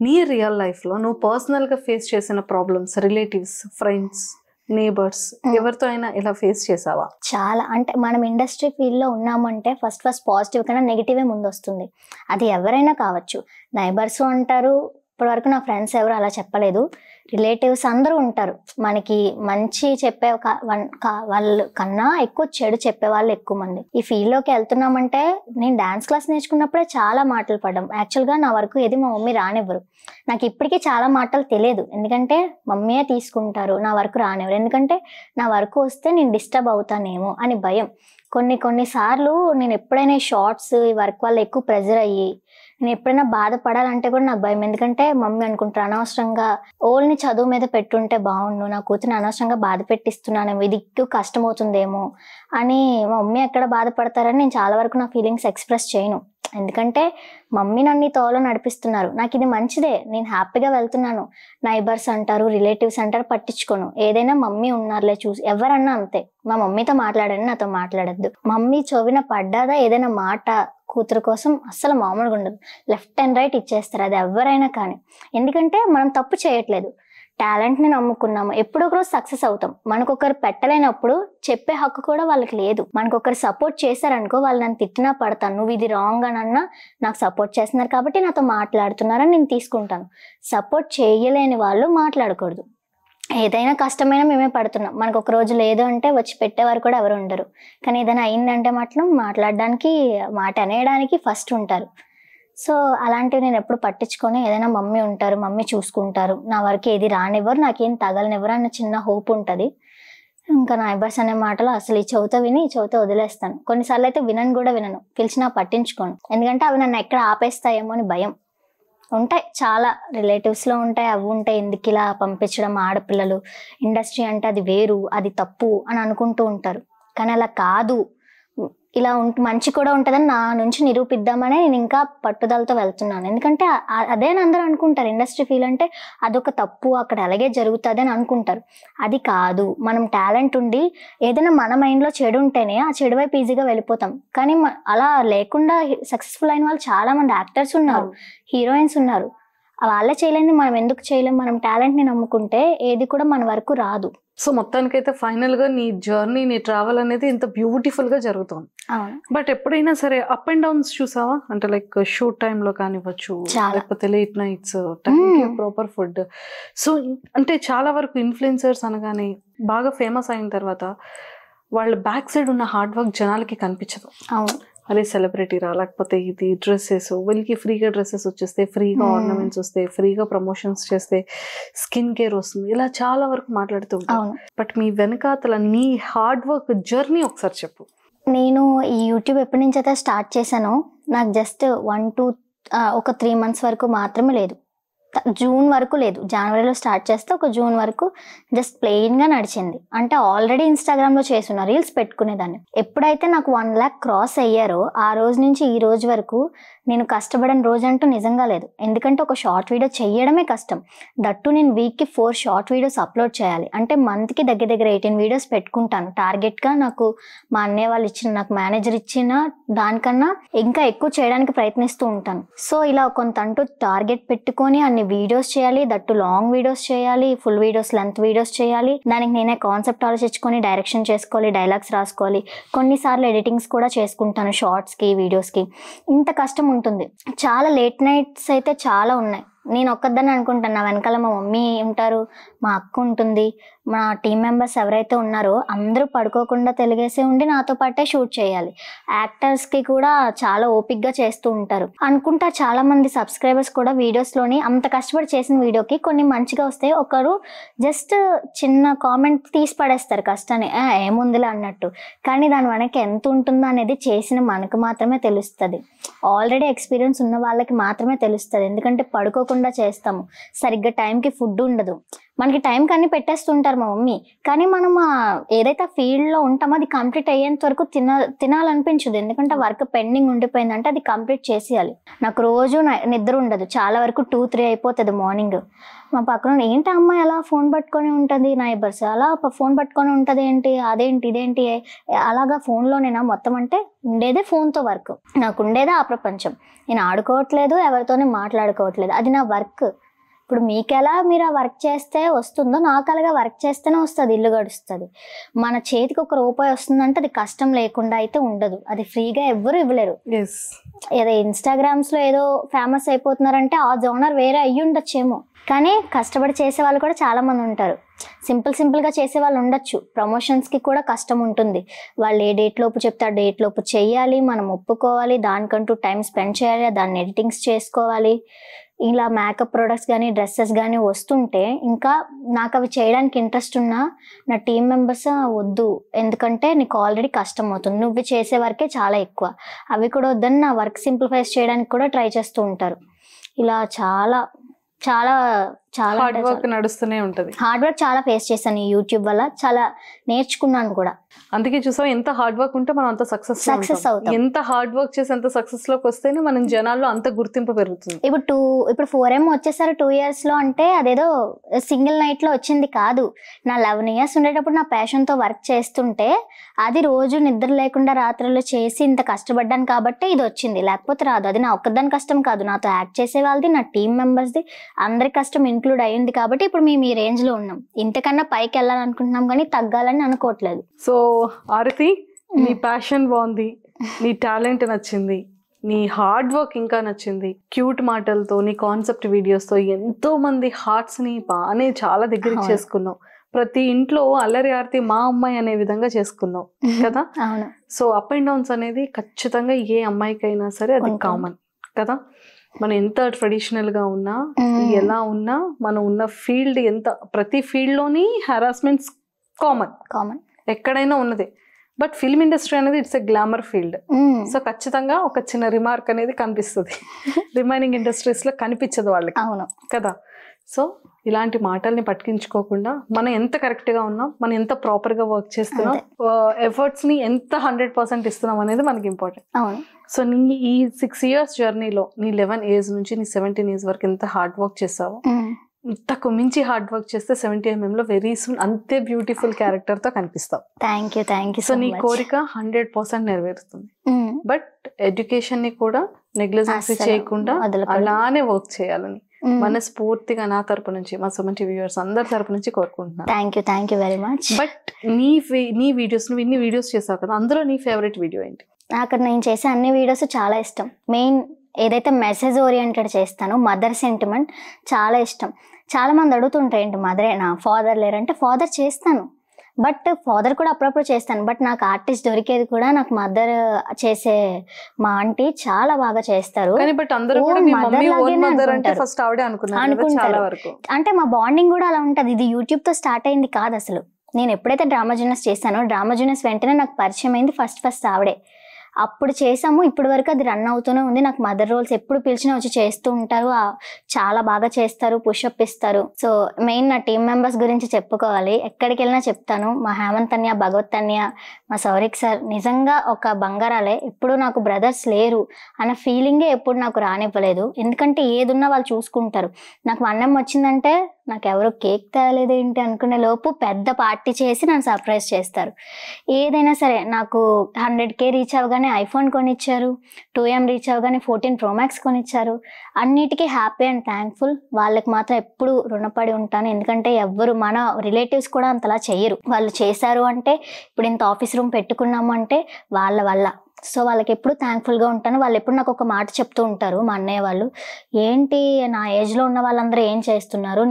నీ రియల్ లైఫ్ లో నువ్వు పర్సనల్ గా ఫేస్ చేసిన ప్రాబ్లమ్స్, రిలేటివ్స్, ఫ్రెండ్స్, నేబర్స్ ఎవరితో అయినా ఇలా ఫేస్ చేసావా? చాలా. అంటే మనం ఇండస్ట్రీ ఫీల్డ్ లో ఉన్నామంటే ఫస్ట్ పాజిటివ్ కన్నా నెగిటివే ముందు వస్తుంది. అది ఎవరైనా కావచ్చు. నైబర్స్ అంటారు, ఇప్పటి వరకు నా ఫ్రెండ్స్ ఎవరు అలా చెప్పలేదు. రిలేటివ్స్ అందరూ ఉంటారు. మనకి మంచి చెప్పే వాళ్ళ కన్నా ఎక్కువ చెడు చెప్పే వాళ్ళు ఎక్కువ మంది. ఈ ఫీల్డ్ లోకి వెళ్తున్నామంటే నేను డాన్స్ క్లాస్ నేర్చుకున్నప్పుడే చాలా మాటలు పడ్డాం. యాక్చువల్గా నా వరకు ఏది మా మమ్మీ రానివ్వరు. నాకు ఇప్పటికీ చాలా మాటలు తెలియదు, ఎందుకంటే మమ్మీయే తీసుకుంటారు. నా వరకు రానివ్వరు, ఎందుకంటే నా వరకు వస్తే నేను డిస్టర్బ్ అవుతానేమో అని భయం. కొన్నిసార్లు నేను ఎప్పుడైనా షార్ట్స్ ఈ వర్క్ వల్ల ఎక్కువ ప్రెజర్ అయ్యి నేను ఎప్పుడైనా బాధపడాలంటే కూడా నాకు భయం. ఎందుకంటే మమ్మీ అనుకుంటారు అనవసరంగా ఓల్ని చదువు మీద పెట్టుంటే బాగుండు, నా కూతురు అనవసరంగా బాధ పెట్టిస్తున్నానేమో, ఇది ఎక్కువ కష్టం అవుతుందేమో అని మా మమ్మీ ఎక్కడ బాధపడతారని నేను చాలా వరకు నా ఫీలింగ్స్ ఎక్స్ప్రెస్ చేయను. ఎందుకంటే మమ్మీ నన్ను తోలో నడిపిస్తున్నారు, నాకు ఇది మంచిదే, నేను హ్యాపీగా వెళ్తున్నాను. నైబర్స్ అంటారు, రిలేటివ్స్ అంటారు, పట్టించుకోను. ఏదైనా మమ్మీ ఉన్నారులే చూసి, ఎవరన్నా అంతే. మా మమ్మీతో మాట్లాడండి, నాతో మాట్లాడద్దు. మమ్మీ చెవిన పడ్డాదా ఏదైనా మాట కూతురు కోసం అస్సలు మామూలుగా ఉండదు. లెఫ్ట్ అండ్ రైట్ ఇచ్చేస్తారు, అది ఎవరైనా కానీ. ఎందుకంటే మనం తప్పు చేయట్లేదు, టాలెంట్ని నమ్ముకున్నాము. ఎప్పుడో ఒక రోజు సక్సెస్ అవుతాం. మనకొకరు పెట్టలేనప్పుడు చెప్పే హక్కు కూడా వాళ్ళకి లేదు. మనకొకరు సపోర్ట్ చేశారనుకో, వాళ్ళు నన్ను తిట్టినా పడతాను, నువ్వు ఇది రాంగ్ అని అన్నా నాకు సపోర్ట్ చేస్తున్నారు కాబట్టి నాతో మాట్లాడుతున్నారని నేను తీసుకుంటాను. సపోర్ట్ చేయలేని వాళ్ళు మాట్లాడకూడదు. ఏదైనా కష్టమైనా మేమే పడుతున్నాం. మనకు ఒక రోజు లేదు అంటే వచ్చి పెట్టేవారు కూడా ఎవరు ఉండరు. కానీ ఏదైనా అయిందంటే మాత్రం మాట్లాడడానికి, మాట అనేయడానికి ఫస్ట్ ఉంటారు. సో అలాంటివి నేను ఎప్పుడు పట్టించుకొని, ఏదైనా మమ్మీ ఉంటారు, మమ్మీ చూసుకుంటారు, నా వరకు ఏది రానివ్వరు, నాకేం తగలనివ్వరు అన్న చిన్న హోప్ ఉంటుంది. ఇంకా నైబర్స్ అనే మాటలు అసలు ఈ చెవితో విని ఈ చెవితో వదిలేస్తాను. కొన్నిసార్లు అయితే వినను, పిలిచినా పట్టించుకోను. ఎందుకంటే అవి నన్ను ఎక్కడ ఆపేస్తాయేమో అని భయం. ఉంటాయి చాలా, రిలేటివ్స్లో ఉంటాయి, అవి ఉంటాయి. ఎందుకు ఇలా పంపించడం, ఆడపిల్లలు ఇండస్ట్రీ అంటే అది వేరు, అది తప్పు అని అనుకుంటూ ఉంటారు. కానీ అలా కాదు, ఇలా మంచి కూడా ఉంటుందని నా నుంచి నిరూపిద్దామనే నేను ఇంకా పట్టుదలతో వెళ్తున్నాను. ఎందుకంటే అదే అందరూ అనుకుంటారు, ఇండస్ట్రీ ఫీల్ అంటే అదొక తప్పు, అక్కడ అలాగే జరుగుతుంది అని అనుకుంటారు. అది కాదు. మనం టాలెంట్ ఉండి ఏదైనా మన మైండ్లో చెడు ఉంటేనే ఆ చెడు వైపు ఈజీగా వెళ్ళిపోతాం. కానీ అలా లేకుండా సక్సెస్ఫుల్ అయిన వాళ్ళు చాలా మంది యాక్టర్స్ ఉన్నారు, హీరోయిన్స్ ఉన్నారు. వాళ్ళే చేయలేని మనం ఎందుకు చేయలేము? మనం టాలెంట్ని నమ్ముకుంటే ఏది కూడా మన వరకు రాదు. సో మొత్తానికైతే ఫైనల్ గా నీ జర్నీ, నీ ట్రావెల్ అనేది ఇంత బ్యూటిఫుల్ గా జరుగుతుంది. బట్ ఎప్పుడైనా సరే అప్ అండ్ డౌన్స్ చూసావా? అంటే లైక్ షూట్ టైంలో కానివ్వచ్చు, లేకపోతే లేట్ నైట్స్, టైంకి ప్రాపర్ ఫుడ్. సో అంటే చాలా వరకు ఇన్ఫ్లుయెన్సర్స్ అనగానే బాగా ఫేమస్ అయిన తర్వాత వాళ్ళ బ్యాక్ సైడ్ ఉన్న హార్డ్ వర్క్ జనాలకి కనిపించదు. అదే సెలబ్రిటీ రా, లేకపోతే ఇది డ్రెస్సెస్, వీళ్ళకి ఫ్రీగా డ్రెస్సెస్ వచ్చేస్తే, ఫ్రీగా ఆర్నమెంట్స్ వస్తాయి, ఫ్రీగా ప్రమోషన్స్ చేస్తే స్కిన్ కేర్ వస్తుంది, ఇలా చాలా వరకు మాట్లాడుతూ ఉంటాం. బట్ మీ వెనకాతల నీ హార్డ్ వర్క్ జర్నీ ఒకసారి చెప్పు. నేను ఈ యూట్యూబ్ ఎప్పటి నుంచి అయితే స్టార్ట్ చేశానో, నాకు జస్ట్ 3 months వరకు మాత్రమే లేదు. జూన్ వరకు లేదు. జనవరిలో స్టార్ట్ చేస్తే ఒక జూన్ వరకు జస్ట్ ప్లెయిన్గా నడిచింది. అంటే ఆల్రెడీ ఇన్స్టాగ్రామ్లో చేస్తున్నా, రీల్స్ పెట్టుకునేదాన్ని. ఎప్పుడైతే నాకు 1 lakh క్రాస్ అయ్యారో ఆ రోజు నుంచి ఈ రోజు వరకు నేను కష్టపడిన రోజు అంటూ నిజంగా లేదు. ఎందుకంటే ఒక షార్ట్ వీడియో చేయడమే కష్టం. దట్టు నేను వీక్కి 4 షార్ట్ వీడియోస్ అప్లోడ్ చేయాలి. అంటే మంత్కి దగ్గర 18 వీడియోస్ పెట్టుకుంటాను టార్గెట్గా. నాకు మా అన్నయ్య వాళ్ళు ఇచ్చిన, నాకు మేనేజర్ ఇచ్చిన దానికన్నా ఇంకా ఎక్కువ చేయడానికి ప్రయత్నిస్తూ ఉంటాను. సో ఇలా కొంత అంటూ టార్గెట్ పెట్టుకొని అన్ని వీడియోస్ చేయాలి, దట్టు లాంగ్ వీడియోస్ చేయాలి, ఫుల్ వీడియోస్, లెంత్ వీడియోస్ చేయాలి. దానికి నేనే కాన్సెప్ట్ ఆలోచించుకొని డైరెక్షన్ చేసుకోవాలి, డైలాగ్స్ రాసుకోవాలి. కొన్నిసార్లు ఎడిటింగ్స్ కూడా చేసుకుంటాను షార్ట్స్కి, వీడియోస్కి. ఇంత కష్టం ఉంటుంది. చాలా లేట్ నైట్స్ అయితే చాలా ఉన్నాయి. నేను ఒక్కదాన్ని అనుకుంటాను, నా వెనకాల మా మమ్మీ ఉంటారు, మా అక్క ఉంటుంది, మా టీం మెంబర్స్ ఎవరైతే ఉన్నారో అందరూ పడుకోకుండా తెలుగేసే ఉండి నాతో పాటే షూట్ చేయాలి. యాక్టర్స్కి కూడా చాలా ఓపిక్గా చేస్తూ ఉంటారు. అనుకుంటా చాలా మంది సబ్స్క్రైబర్స్ కూడా వీడియోస్లోని అంత కష్టపడి చేసిన వీడియోకి కొన్ని మంచిగా వస్తాయి, ఒకరు జస్ట్ చిన్న కామెంట్ తీసి పడేస్తారు కష్టాన్ని, ఏముందిలే అన్నట్టు. కానీ దాని వెనక ఎంత ఉంటుందో అనేది చేసిన మనకు మాత్రమే తెలుస్తుంది. ఆల్రెడీ ఎక్స్పీరియన్స్ ఉన్న వాళ్ళకి మాత్రమే తెలుస్తుంది. ఎందుకంటే పడుకోకుండా చేస్తాము, సరిగ్గా టైంకి ఫుడ్ ఉండదు, మనకి టైంకి అన్ని పెట్టేస్తుంటారు మా మమ్మీ, కానీ మనం ఏదైతే ఫీల్డ్లో ఉంటామో అది కంప్లీట్ అయ్యేంత వరకు తినాలనిపించదు. ఎందుకంటే వర్క్ పెండింగ్ ఉండిపోయిందంటే అది కంప్లీట్ చేసేయాలి. నాకు రోజు నిద్ర ఉండదు, చాలా వరకు 2-3 అయిపోతుంది మార్నింగ్. మా పక్కన ఏంటి అమ్మాయి అలా ఫోన్ పట్టుకొని ఉంటుంది, నైబర్స్ అలా ఫోన్ పట్టుకొని ఉంటుంది ఏంటి, అదేంటి ఇదేంటి అలాగా ఫోన్లోనేనా మొత్తం అంటే ఉండేదే ఫోన్తో వర్క్. నాకు ఉండేదే ఆ ప్రపంచం. నేను ఆడుకోవట్లేదు, ఎవరితోనే మాట్లాడుకోవట్లేదు, అది నా వర్క్. ఇప్పుడు మీకెలా మీరు ఆ వర్క్ చేస్తే వస్తుందో నాకు అలాగా వర్క్ చేస్తేనే వస్తుంది, ఇల్లు గడుస్తుంది. మన చేతికి ₹1 వస్తుందంటే అది కష్టం లేకుండా అయితే ఉండదు, అది ఫ్రీగా ఎవ్వరు ఇవ్వలేరు. ఏదో ఇన్స్టాగ్రామ్స్లో ఏదో ఫేమస్ అయిపోతున్నారంటే ఆ జోనర్ వేరే అయ్యి ఉండొచ్చేమో, కానీ కష్టపడి చేసే వాళ్ళు కూడా చాలా మంది ఉంటారు. సింపుల్గా చేసే వాళ్ళు ఉండొచ్చు, ప్రమోషన్స్కి కూడా కష్టం ఉంటుంది. వాళ్ళు ఏ డేట్ లోపు చెప్తే ఆ డేట్ లోపు చెయ్యాలి, మనం ఒప్పుకోవాలి, దానికంటూ టైం స్పెండ్ చేయాలి, దాన్ని ఎడిటింగ్స్ చేసుకోవాలి. ఇలా మేకప్ ప్రొడక్ట్స్ కానీ డ్రెస్సెస్ కానీ వస్తుంటే ఇంకా నాకు అవి చేయడానికి ఇంట్రెస్ట్ ఉన్నా నా టీం మెంబర్స్ వద్దు, ఎందుకంటే నీకు ఆల్రెడీ కష్టం అవుతుంది, నువ్వు చేసే వర్కే చాలా ఎక్కువ, అవి కూడా వద్దని నా వర్క్ సింప్లిఫైస్ చేయడానికి కూడా ట్రై చేస్తూ ఉంటారు. ఇలా చాలా చాలా చాలా హార్డ్ వర్క్ నడుస్తూనే ఉంటుంది. హార్డ్ వర్క్ చాలా ఫేస్ చేశాను ఈ యూట్యూబ్ వల్ల, చాలా నేర్చుకున్నాను కూడా. అందుకే చూసాం ఎంత హార్డ్ వర్క్ ఉంటే మనం అంత సక్సెస్ అవుతాం. ఎంత హార్డ్ వర్క్ చేసి అంత సక్సెస్ లోకి వస్తేనే మనం జనాల్లో అంత గుర్తింపు పెరుగుతుంది. ఇప్పుడు 4M వచ్చేసరి 2 years లో అంటే అదేదో సింగిల్ నైట్ లో వచ్చింది కాదు. నా 11 years ఉండేటప్పుడు నా ప్యాషన్ తో వర్క్ చేస్తుంటే అది రోజు నిద్ర లేకుండా రాత్రులు చేసి ఇంత కష్టపడ్డాను కాబట్టి ఇది వచ్చింది, లేకపోతే రాదు. అది నా ఒక్కదాని కష్టం కాదు, నాతో యాక్ట్ చేసే వాళ్ళది, నా టీం మెంబర్స్ది, అందరి కష్టం ఇంక్లూడ్ అయ్యింది కాబట్టి ఇప్పుడు మేము ఈ రేంజ్ లో ఉన్నాం. ఇంతకన్నా పైకి వెళ్ళాలనుకుంటున్నాం కానీ తగ్గాలని అనుకోవట్లేదు. సో ఆరతి, నీ ప్యాషన్ బాగుంది, నీ టాలెంట్ నచ్చింది, నీ హార్డ్ వర్క్ ఇంకా నచ్చింది. క్యూట్ మాటలతో నీ కాన్సెప్ట్ వీడియోస్ తో ఎంతో మంది హార్ట్స్ ని బాగానే చాలా దగ్గరికి చేసుకున్నావు. ప్రతి ఇంట్లో అల్లరి ఆర్తి మా అమ్మాయి అనే విధంగా చేసుకున్నావు కదా. సో అప్ అండ్ డౌన్స్ అనేది ఖచ్చితంగా ఏ అమ్మాయికైనా సరే అది కామన్ కదా. మనం ఎంత ట్రెడిషనల్ గా ఉన్నా, ఎలా ఉన్నా, మనం ఉన్న ఫీల్డ్ ఎంత, ప్రతి ఫీల్డ్ లోని హెరాస్మెంట్స్ కామన్ ఎక్కడైనా ఉన్నది. బట్ ఫిల్మ్ ఇండస్ట్రీ అనేది it's a glamour field. So ఖచ్చితంగా ఒక చిన్న రిమార్క్ అనేది కనిపిస్తుంది, రిమైనింగ్ ఇండస్ట్రీస్ లో కనిపించదు వాళ్ళకి కదా. సో ఇలాంటి మాటల్ని పట్టించుకోకుండా మనం ఎంత కరెక్ట్ గా ఉన్నాం, మనం ఎంత ప్రాపర్ గా వర్క్ చేస్తున్నాం, ఎఫర్ట్స్ ని ఎంత 100% ఇస్తున్నాం అనేది మనకి ఇంపార్టెంట్. సో నీ ఈ 6 years జర్నీలో నీ 11 years నుంచి నీ 17 years వరకు ఎంత హార్డ్ వర్క్ చేసావో, ఇంతకు మించి హార్డ్ వర్క్ చేస్తే 70mm లో వెరీ సూన్ అంతే బ్యూటిఫుల్ క్యారెక్టర్ తో కనిపిస్తావు. Thank you. సో నీ కోరిక 100% నెరవేరుతుంది. బట్ ఎడ్యుకేషన్ ని కూడా నెగ్లిజెన్స్ చేయకుండా అలానే వర్క్ చేయాలని మనస్ఫూర్తిగా నా తరపు నుంచి, మా సుమన్ టీవీ వ్యూవర్స్ అందరి తరపు నుంచి కోరుకుంటున్నాను. Thank you very much. But నీ వీడియోస్, నువ్వు ఇన్ని వీడియోస్ చేసావు కదా, అందులో నీ ఫేవరెట్ వీడియో ఏంటి? నాకు నేను చేసే అన్ని వీడియోస్ చాలా ఇష్టం. మెయిన్ ఏదైతే మెసేజ్ ఓరియంటెడ్ చేస్తానో, మదర్ సెంటిమెంట్ చాలా ఇష్టం. చాలా మంది అడుగుతుంటారు ఏంటి మదరేనా, ఫాదర్ లేరంటే ఫాదర్ చేస్తాను, బట్ ఫాదర్ కూడా అప్పుడప్పుడు చేస్తాను. బట్ నాకు ఆర్టిస్ట్ దొరికేది కూడా నాకు మదర్ చేసే, మా ఆంటీ చాలా బాగా చేస్తారు. అంటే మా బాండింగ్ కూడా అలా ఉంటది. ఇది యూట్యూబ్ తో స్టార్ట్ అయింది కాదు అసలు. నేను ఎప్పుడైతే డ్రామా జూనియర్స్ చేశానో, డ్రామా జూనియర్స్ వెంటనే నాకు పరిచయం అయింది ఫస్ట్ ఆవిడే. అప్పుడు చేసాము, ఇప్పటి వరకు అది రన్ అవుతూనే ఉంది. నాకు మదర్ రోల్స్ ఎప్పుడు పిలిచినా వచ్చి చేస్తూ ఉంటారు, చాలా బాగా చేస్తారు, పుషప్ ఇస్తారు. సో మెయిన్ నా టీం మెంబర్స్ గురించి చెప్పుకోవాలి, ఎక్కడికి వెళ్ళినా చెప్తాను. మా హేమంత్ అన్య, భగవత్ అన్య, మా సౌరిక్ సార్ నిజంగా ఒక బంగారాలే. ఎప్పుడు నాకు బ్రదర్స్ లేరు అన్న ఫీలింగే ఎప్పుడు నాకు రానివ్వలేదు. ఎందుకంటే ఏదున్నా వాళ్ళు చూసుకుంటారు. నాకు అన్నం వచ్చిందంటే నాకు ఎవరు కేక్ తేలేదు ఏంటి అనుకునే లోపు పెద్ద పార్టీ చేసి నన్ను సర్ప్రైజ్ చేస్తారు. ఏదైనా సరే నాకు 100K రీచ్ అవగానే ఐఫోన్ కొనిచ్చారు, 2M రీచ్ అవగానే 14 Pro Max కొనిచ్చారు. అన్నిటికీ హ్యాపీ అండ్ థ్యాంక్ఫుల్. వాళ్ళకి మాత్రం ఎప్పుడు రుణపడి ఉంటాను. ఎందుకంటే ఎవ్వరు, మన రిలేటివ్స్ కూడా అంతలా చెయ్యరు. వాళ్ళు చేశారు అంటే, ఇప్పుడు ఇంత ఆఫీస్ రూమ్ పెట్టుకున్నాము అంటే వాళ్ళ వల్ల. సో వాళ్ళకి ఎప్పుడు థ్యాంక్ఫుల్గా ఉంటాను. వాళ్ళు ఎప్పుడు నాకు ఒక మాట చెప్తూ ఉంటారు, మా అన్నయ్య వాళ్ళు, ఏంటి నా ఏజ్లో ఉన్న వాళ్ళందరూ ఏం చేస్తున్నారు,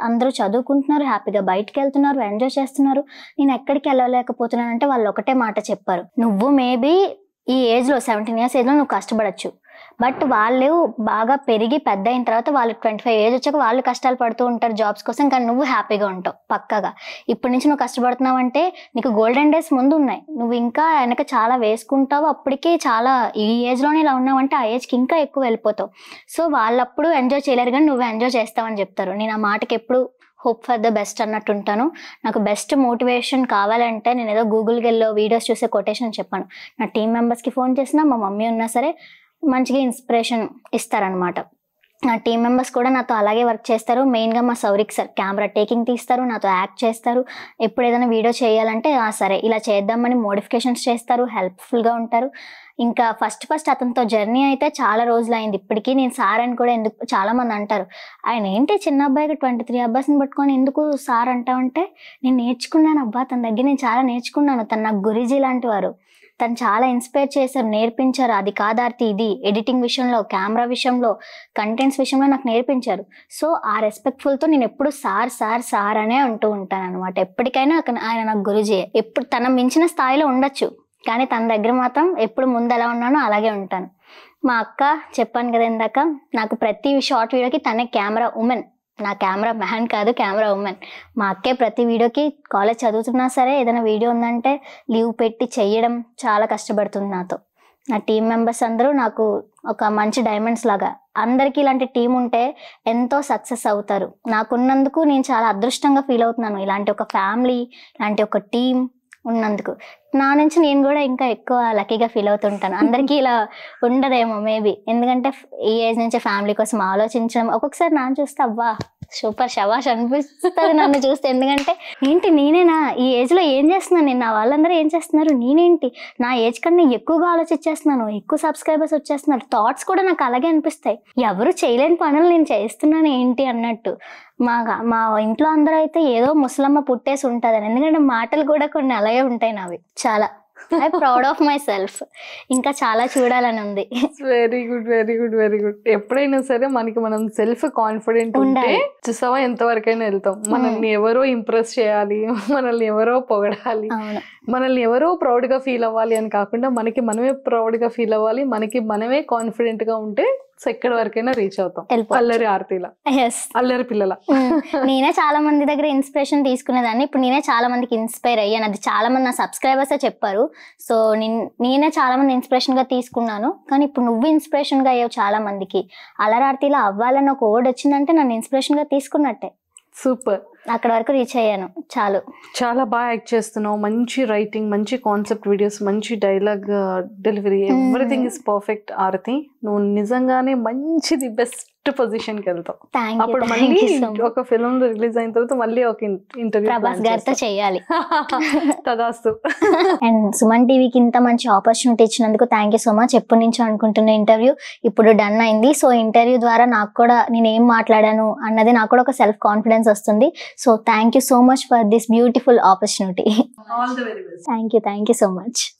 అందరూ చదువుకుంటున్నారు, హ్యాపీగా బయటకు వెళ్తున్నారు, ఎంజాయ్ చేస్తున్నారు, నేను ఎక్కడికి వెళ్ళలేకపోతున్నాను అంటే వాళ్ళు ఒకటే మాట చెప్పారు, నువ్వు మేబీ ఈ ఏజ్లో 17 years ఏజ్లో నువ్వు కష్టపడచ్చు, బట్ వాళ్ళు బాగా పెరిగి పెద్ద అయిన తర్వాత వాళ్ళు 25 ఏజ్ వచ్చాక వాళ్ళు కష్టాలు పడుతూ ఉంటారు జాబ్స్ కోసం, కానీ నువ్వు హ్యాపీగా ఉంటావు పక్కగా. ఇప్పటి నుంచి నువ్వు కష్టపడుతున్నావు అంటే నీకు గోల్డెన్ డేస్ ముందు ఉన్నాయి, నువ్వు ఇంకా వెనక చాలా వేసుకుంటావు. అప్పటికే చాలా ఈ ఏజ్లోనే ఇలా ఉన్నావంటే ఆ ఏజ్కి ఇంకా ఎక్కువ వెళ్ళిపోతావు. సో వాళ్ళప్పుడు ఎంజాయ్ చేయలేరు కానీ నువ్వు ఎంజాయ్ చేస్తావని చెప్తారు. నేను ఆ మాటకి ఎప్పుడు హోప్ ఫర్ ద బెస్ట్ అన్నట్టు ఉంటాను. నాకు బెస్ట్ మోటివేషన్ కావాలంటే నేను ఏదో గూగుల్కి వెళ్ళి వీడియోస్ చూసే కొటేషన్ చెప్పాను. నా టీం మెంబర్స్కి ఫోన్ చేసినా, మా మమ్మీ ఉన్నా సరే మంచిగా ఇన్స్పిరేషన్ ఇస్తారనమాట. నా టీం మెంబర్స్ కూడా నాతో అలాగే వర్క్ చేస్తారు. మెయిన్గా మా సౌరిక్ సార్ కెమెరా టేకింగ్ తీస్తారు, నాతో యాక్ట్ చేస్తారు. ఎప్పుడు ఏదైనా వీడియో చేయాలంటే సరే ఇలా చేద్దామని మోడిఫికేషన్స్ చేస్తారు, హెల్ప్ఫుల్గా ఉంటారు. ఇంకా ఫస్ట్ అతనితో జర్నీ అయితే చాలా రోజులు అయింది. ఇప్పటికీ నేను సార్ అని కూడా ఎందుకు చాలామంది అంటారు, ఆయన ఏంటి చిన్న అబ్బాయికి 23 అబ్బాయిని పట్టుకొని ఎందుకు సార్ అంటావంటే, నేను నేర్చుకున్నాను అబ్బా తన దగ్గర, నేను చాలా నేర్చుకున్నాను. తను నాకు గురుజీ లాంటి వారు. తను చాలా ఇన్స్పైర్ చేశారు, నేర్పించారు. అది కాదార్తి ఇది ఎడిటింగ్ విషయంలో, కెమెరా విషయంలో, కంటెంట్స్ విషయంలో నాకు నేర్పించారు. సో ఆ రెస్పెక్ట్ఫుల్తో నేను ఎప్పుడు సార్ అనే అంటూ ఉంటాను అనమాట. ఎప్పటికైనా ఆయన నాకు గురుజీ. ఎప్పుడు తన మించిన స్థాయిలో ఉండొచ్చు, కానీ తన దగ్గర మాత్రం ఎప్పుడు ముందు ఎలా ఉన్నానో అలాగే ఉంటాను. మా అక్క చెప్పాను కదా ఇందాక, నాకు ప్రతి షార్ట్ వీడియోకి తనే కెమెరా ఉమెన్. నా కెమెరా మ్యాన్ కాదు, కెమెరా ఉమెన్. మా అక్కే ప్రతి వీడియోకి, కాలేజ్ చదువుతున్నా సరే ఏదైనా వీడియో ఉందంటే లీవ్ పెట్టి చెయ్యడం చాలా కష్టపడుతుంది నాతో. నా టీం మెంబర్స్ అందరూ నాకు ఒక మంచి డైమండ్స్ లాగా. అందరికీ ఇలాంటి టీం ఉంటే ఎంతో సక్సెస్ అవుతారు. నాకున్నందుకు నేను చాలా అదృష్టంగా ఫీల్ అవుతున్నాను. ఇలాంటి ఒక ఫ్యామిలీ, ఇలాంటి ఒక టీం ఉన్నందుకు నా నుంచి నేను కూడా ఇంకా ఎక్కువ లక్కీగా ఫీల్ అవుతుంటాను. అందరికీ ఇలా ఉండదేమో మేబీ, ఎందుకంటే ఈ ఏజ్ నుంచే ఫ్యామిలీ కోసం ఆలోచించడం. ఒక్కొక్కసారి నాన్న చూస్తే అబ్బా సూపర్ శబాష్ అనిపిస్తుంది నన్ను చూస్తే. ఎందుకంటే ఏంటి నేనేనా ఈ ఏజ్లో ఏం చేస్తున్నాను, నేను నా వాళ్ళందరూ ఏం చేస్తున్నారు, నేనేంటి నా ఏజ్ కన్నా ఎక్కువగా ఆలోచించేస్తున్నాను, ఎక్కువ సబ్స్క్రైబర్స్ వచ్చేస్తున్నారు. థాట్స్ కూడా నాకు అలాగే అనిపిస్తాయి. ఎవరు చేయలేని పనులు నేను చేస్తున్నాను ఏంటి అన్నట్టు. మా ఇంట్లో అందరూ అయితే ఏదో ముసలమ్మ పుట్టేసి ఉంటుందని, ఎందుకంటే మాటలు కూడా కొన్ని అలాగే ఉంటాయి నావి. చాలా I proud of my self. ఇంకా చాలా చూడాలని ఉంది. Very good very good very good. ఎప్పుడైనా సరే మనకి మనం సెల్ఫ్ కాన్ఫిడెంట్ ఉంటే చూసావా ఎంతవరకైనా వెళ్తాం. మనల్ని ఎవరో ఇంప్రెస్ చేయాలి, మనల్ని ఎవరో పొగడాలి, మనల్ని ఎవరో ప్రౌడ్ గా ఫీల్ అవ్వాలి అని కాకుండా మనకి మనమే ప్రౌడ్ గా ఫీల్ అవ్వాలి. మనకి మనమే కాన్ఫిడెంట్ గా ఉంటే ఎక్కడి వరకైనా రీచ్ అవుతాం. అల్లరి ఆర్తిలా, అల్లరి పిల్లల. నేనే చాలా మంది దగ్గర ఇన్స్పిరేషన్ తీసుకునేదాన్ని. ఇప్పుడు నేనే చాలా మందికి ఇన్స్పైర్ అయ్యాను. అది చాలా మంది నా సబ్స్క్రైబర్సే చెప్పారు. సో నేనే చాలా మంది ఇన్స్పిరేషన్ గా తీసుకున్నాను. కానీ ఇప్పుడు నువ్వు ఇన్స్పిరేషన్ గా అయ్యావు చాలా మందికి. అల్లరి ఆర్తిలా అవ్వాలని ఒక వర్డ్ వచ్చిందంటే నన్ను ఇన్స్పిరేషన్ గా తీసుకున్నట్టే. సూపర్. అక్కడ వరకు రీచ్ అయ్యాను. చాలా బాగా యాక్ట్ చేస్తున్నావు. మంచి రైటింగ్, మంచి కాన్సెప్ట్ వీడియోస్, మంచి dialogue delivery, everything is perfect Aarathi. నువ్వు నిజంగానే మంచిది బెస్ట్ పొజిషన్ కి వెళ్తావు. అప్పుడు మళ్ళీ ఒక ఫిల్మ్ రిలీజ్ అయిన తర్వాత మళ్ళీ ఒక ఇంటర్వ్యూ ప్రభాస్ గారితో చేయాలి. తదాస్తు. అండ్ సుమన్ టీవీకి ఇంత మంచి ఆపర్చునిటీ ఇచ్చినందుకు థ్యాంక్ యూ సో మచ్. ఎప్పటి నుంచో అనుకుంటున్న ఇంటర్వ్యూ ఇప్పుడు డన్ అయింది. సో ఇంటర్వ్యూ ద్వారా నాకు కూడా నేను ఏం మాట్లాడాను అన్నది నాకు కూడా ఒక సెల్ఫ్ కాన్ఫిడెన్స్ వస్తుంది. So thank you so much for this beautiful opportunity. All the very best. Thank you so much.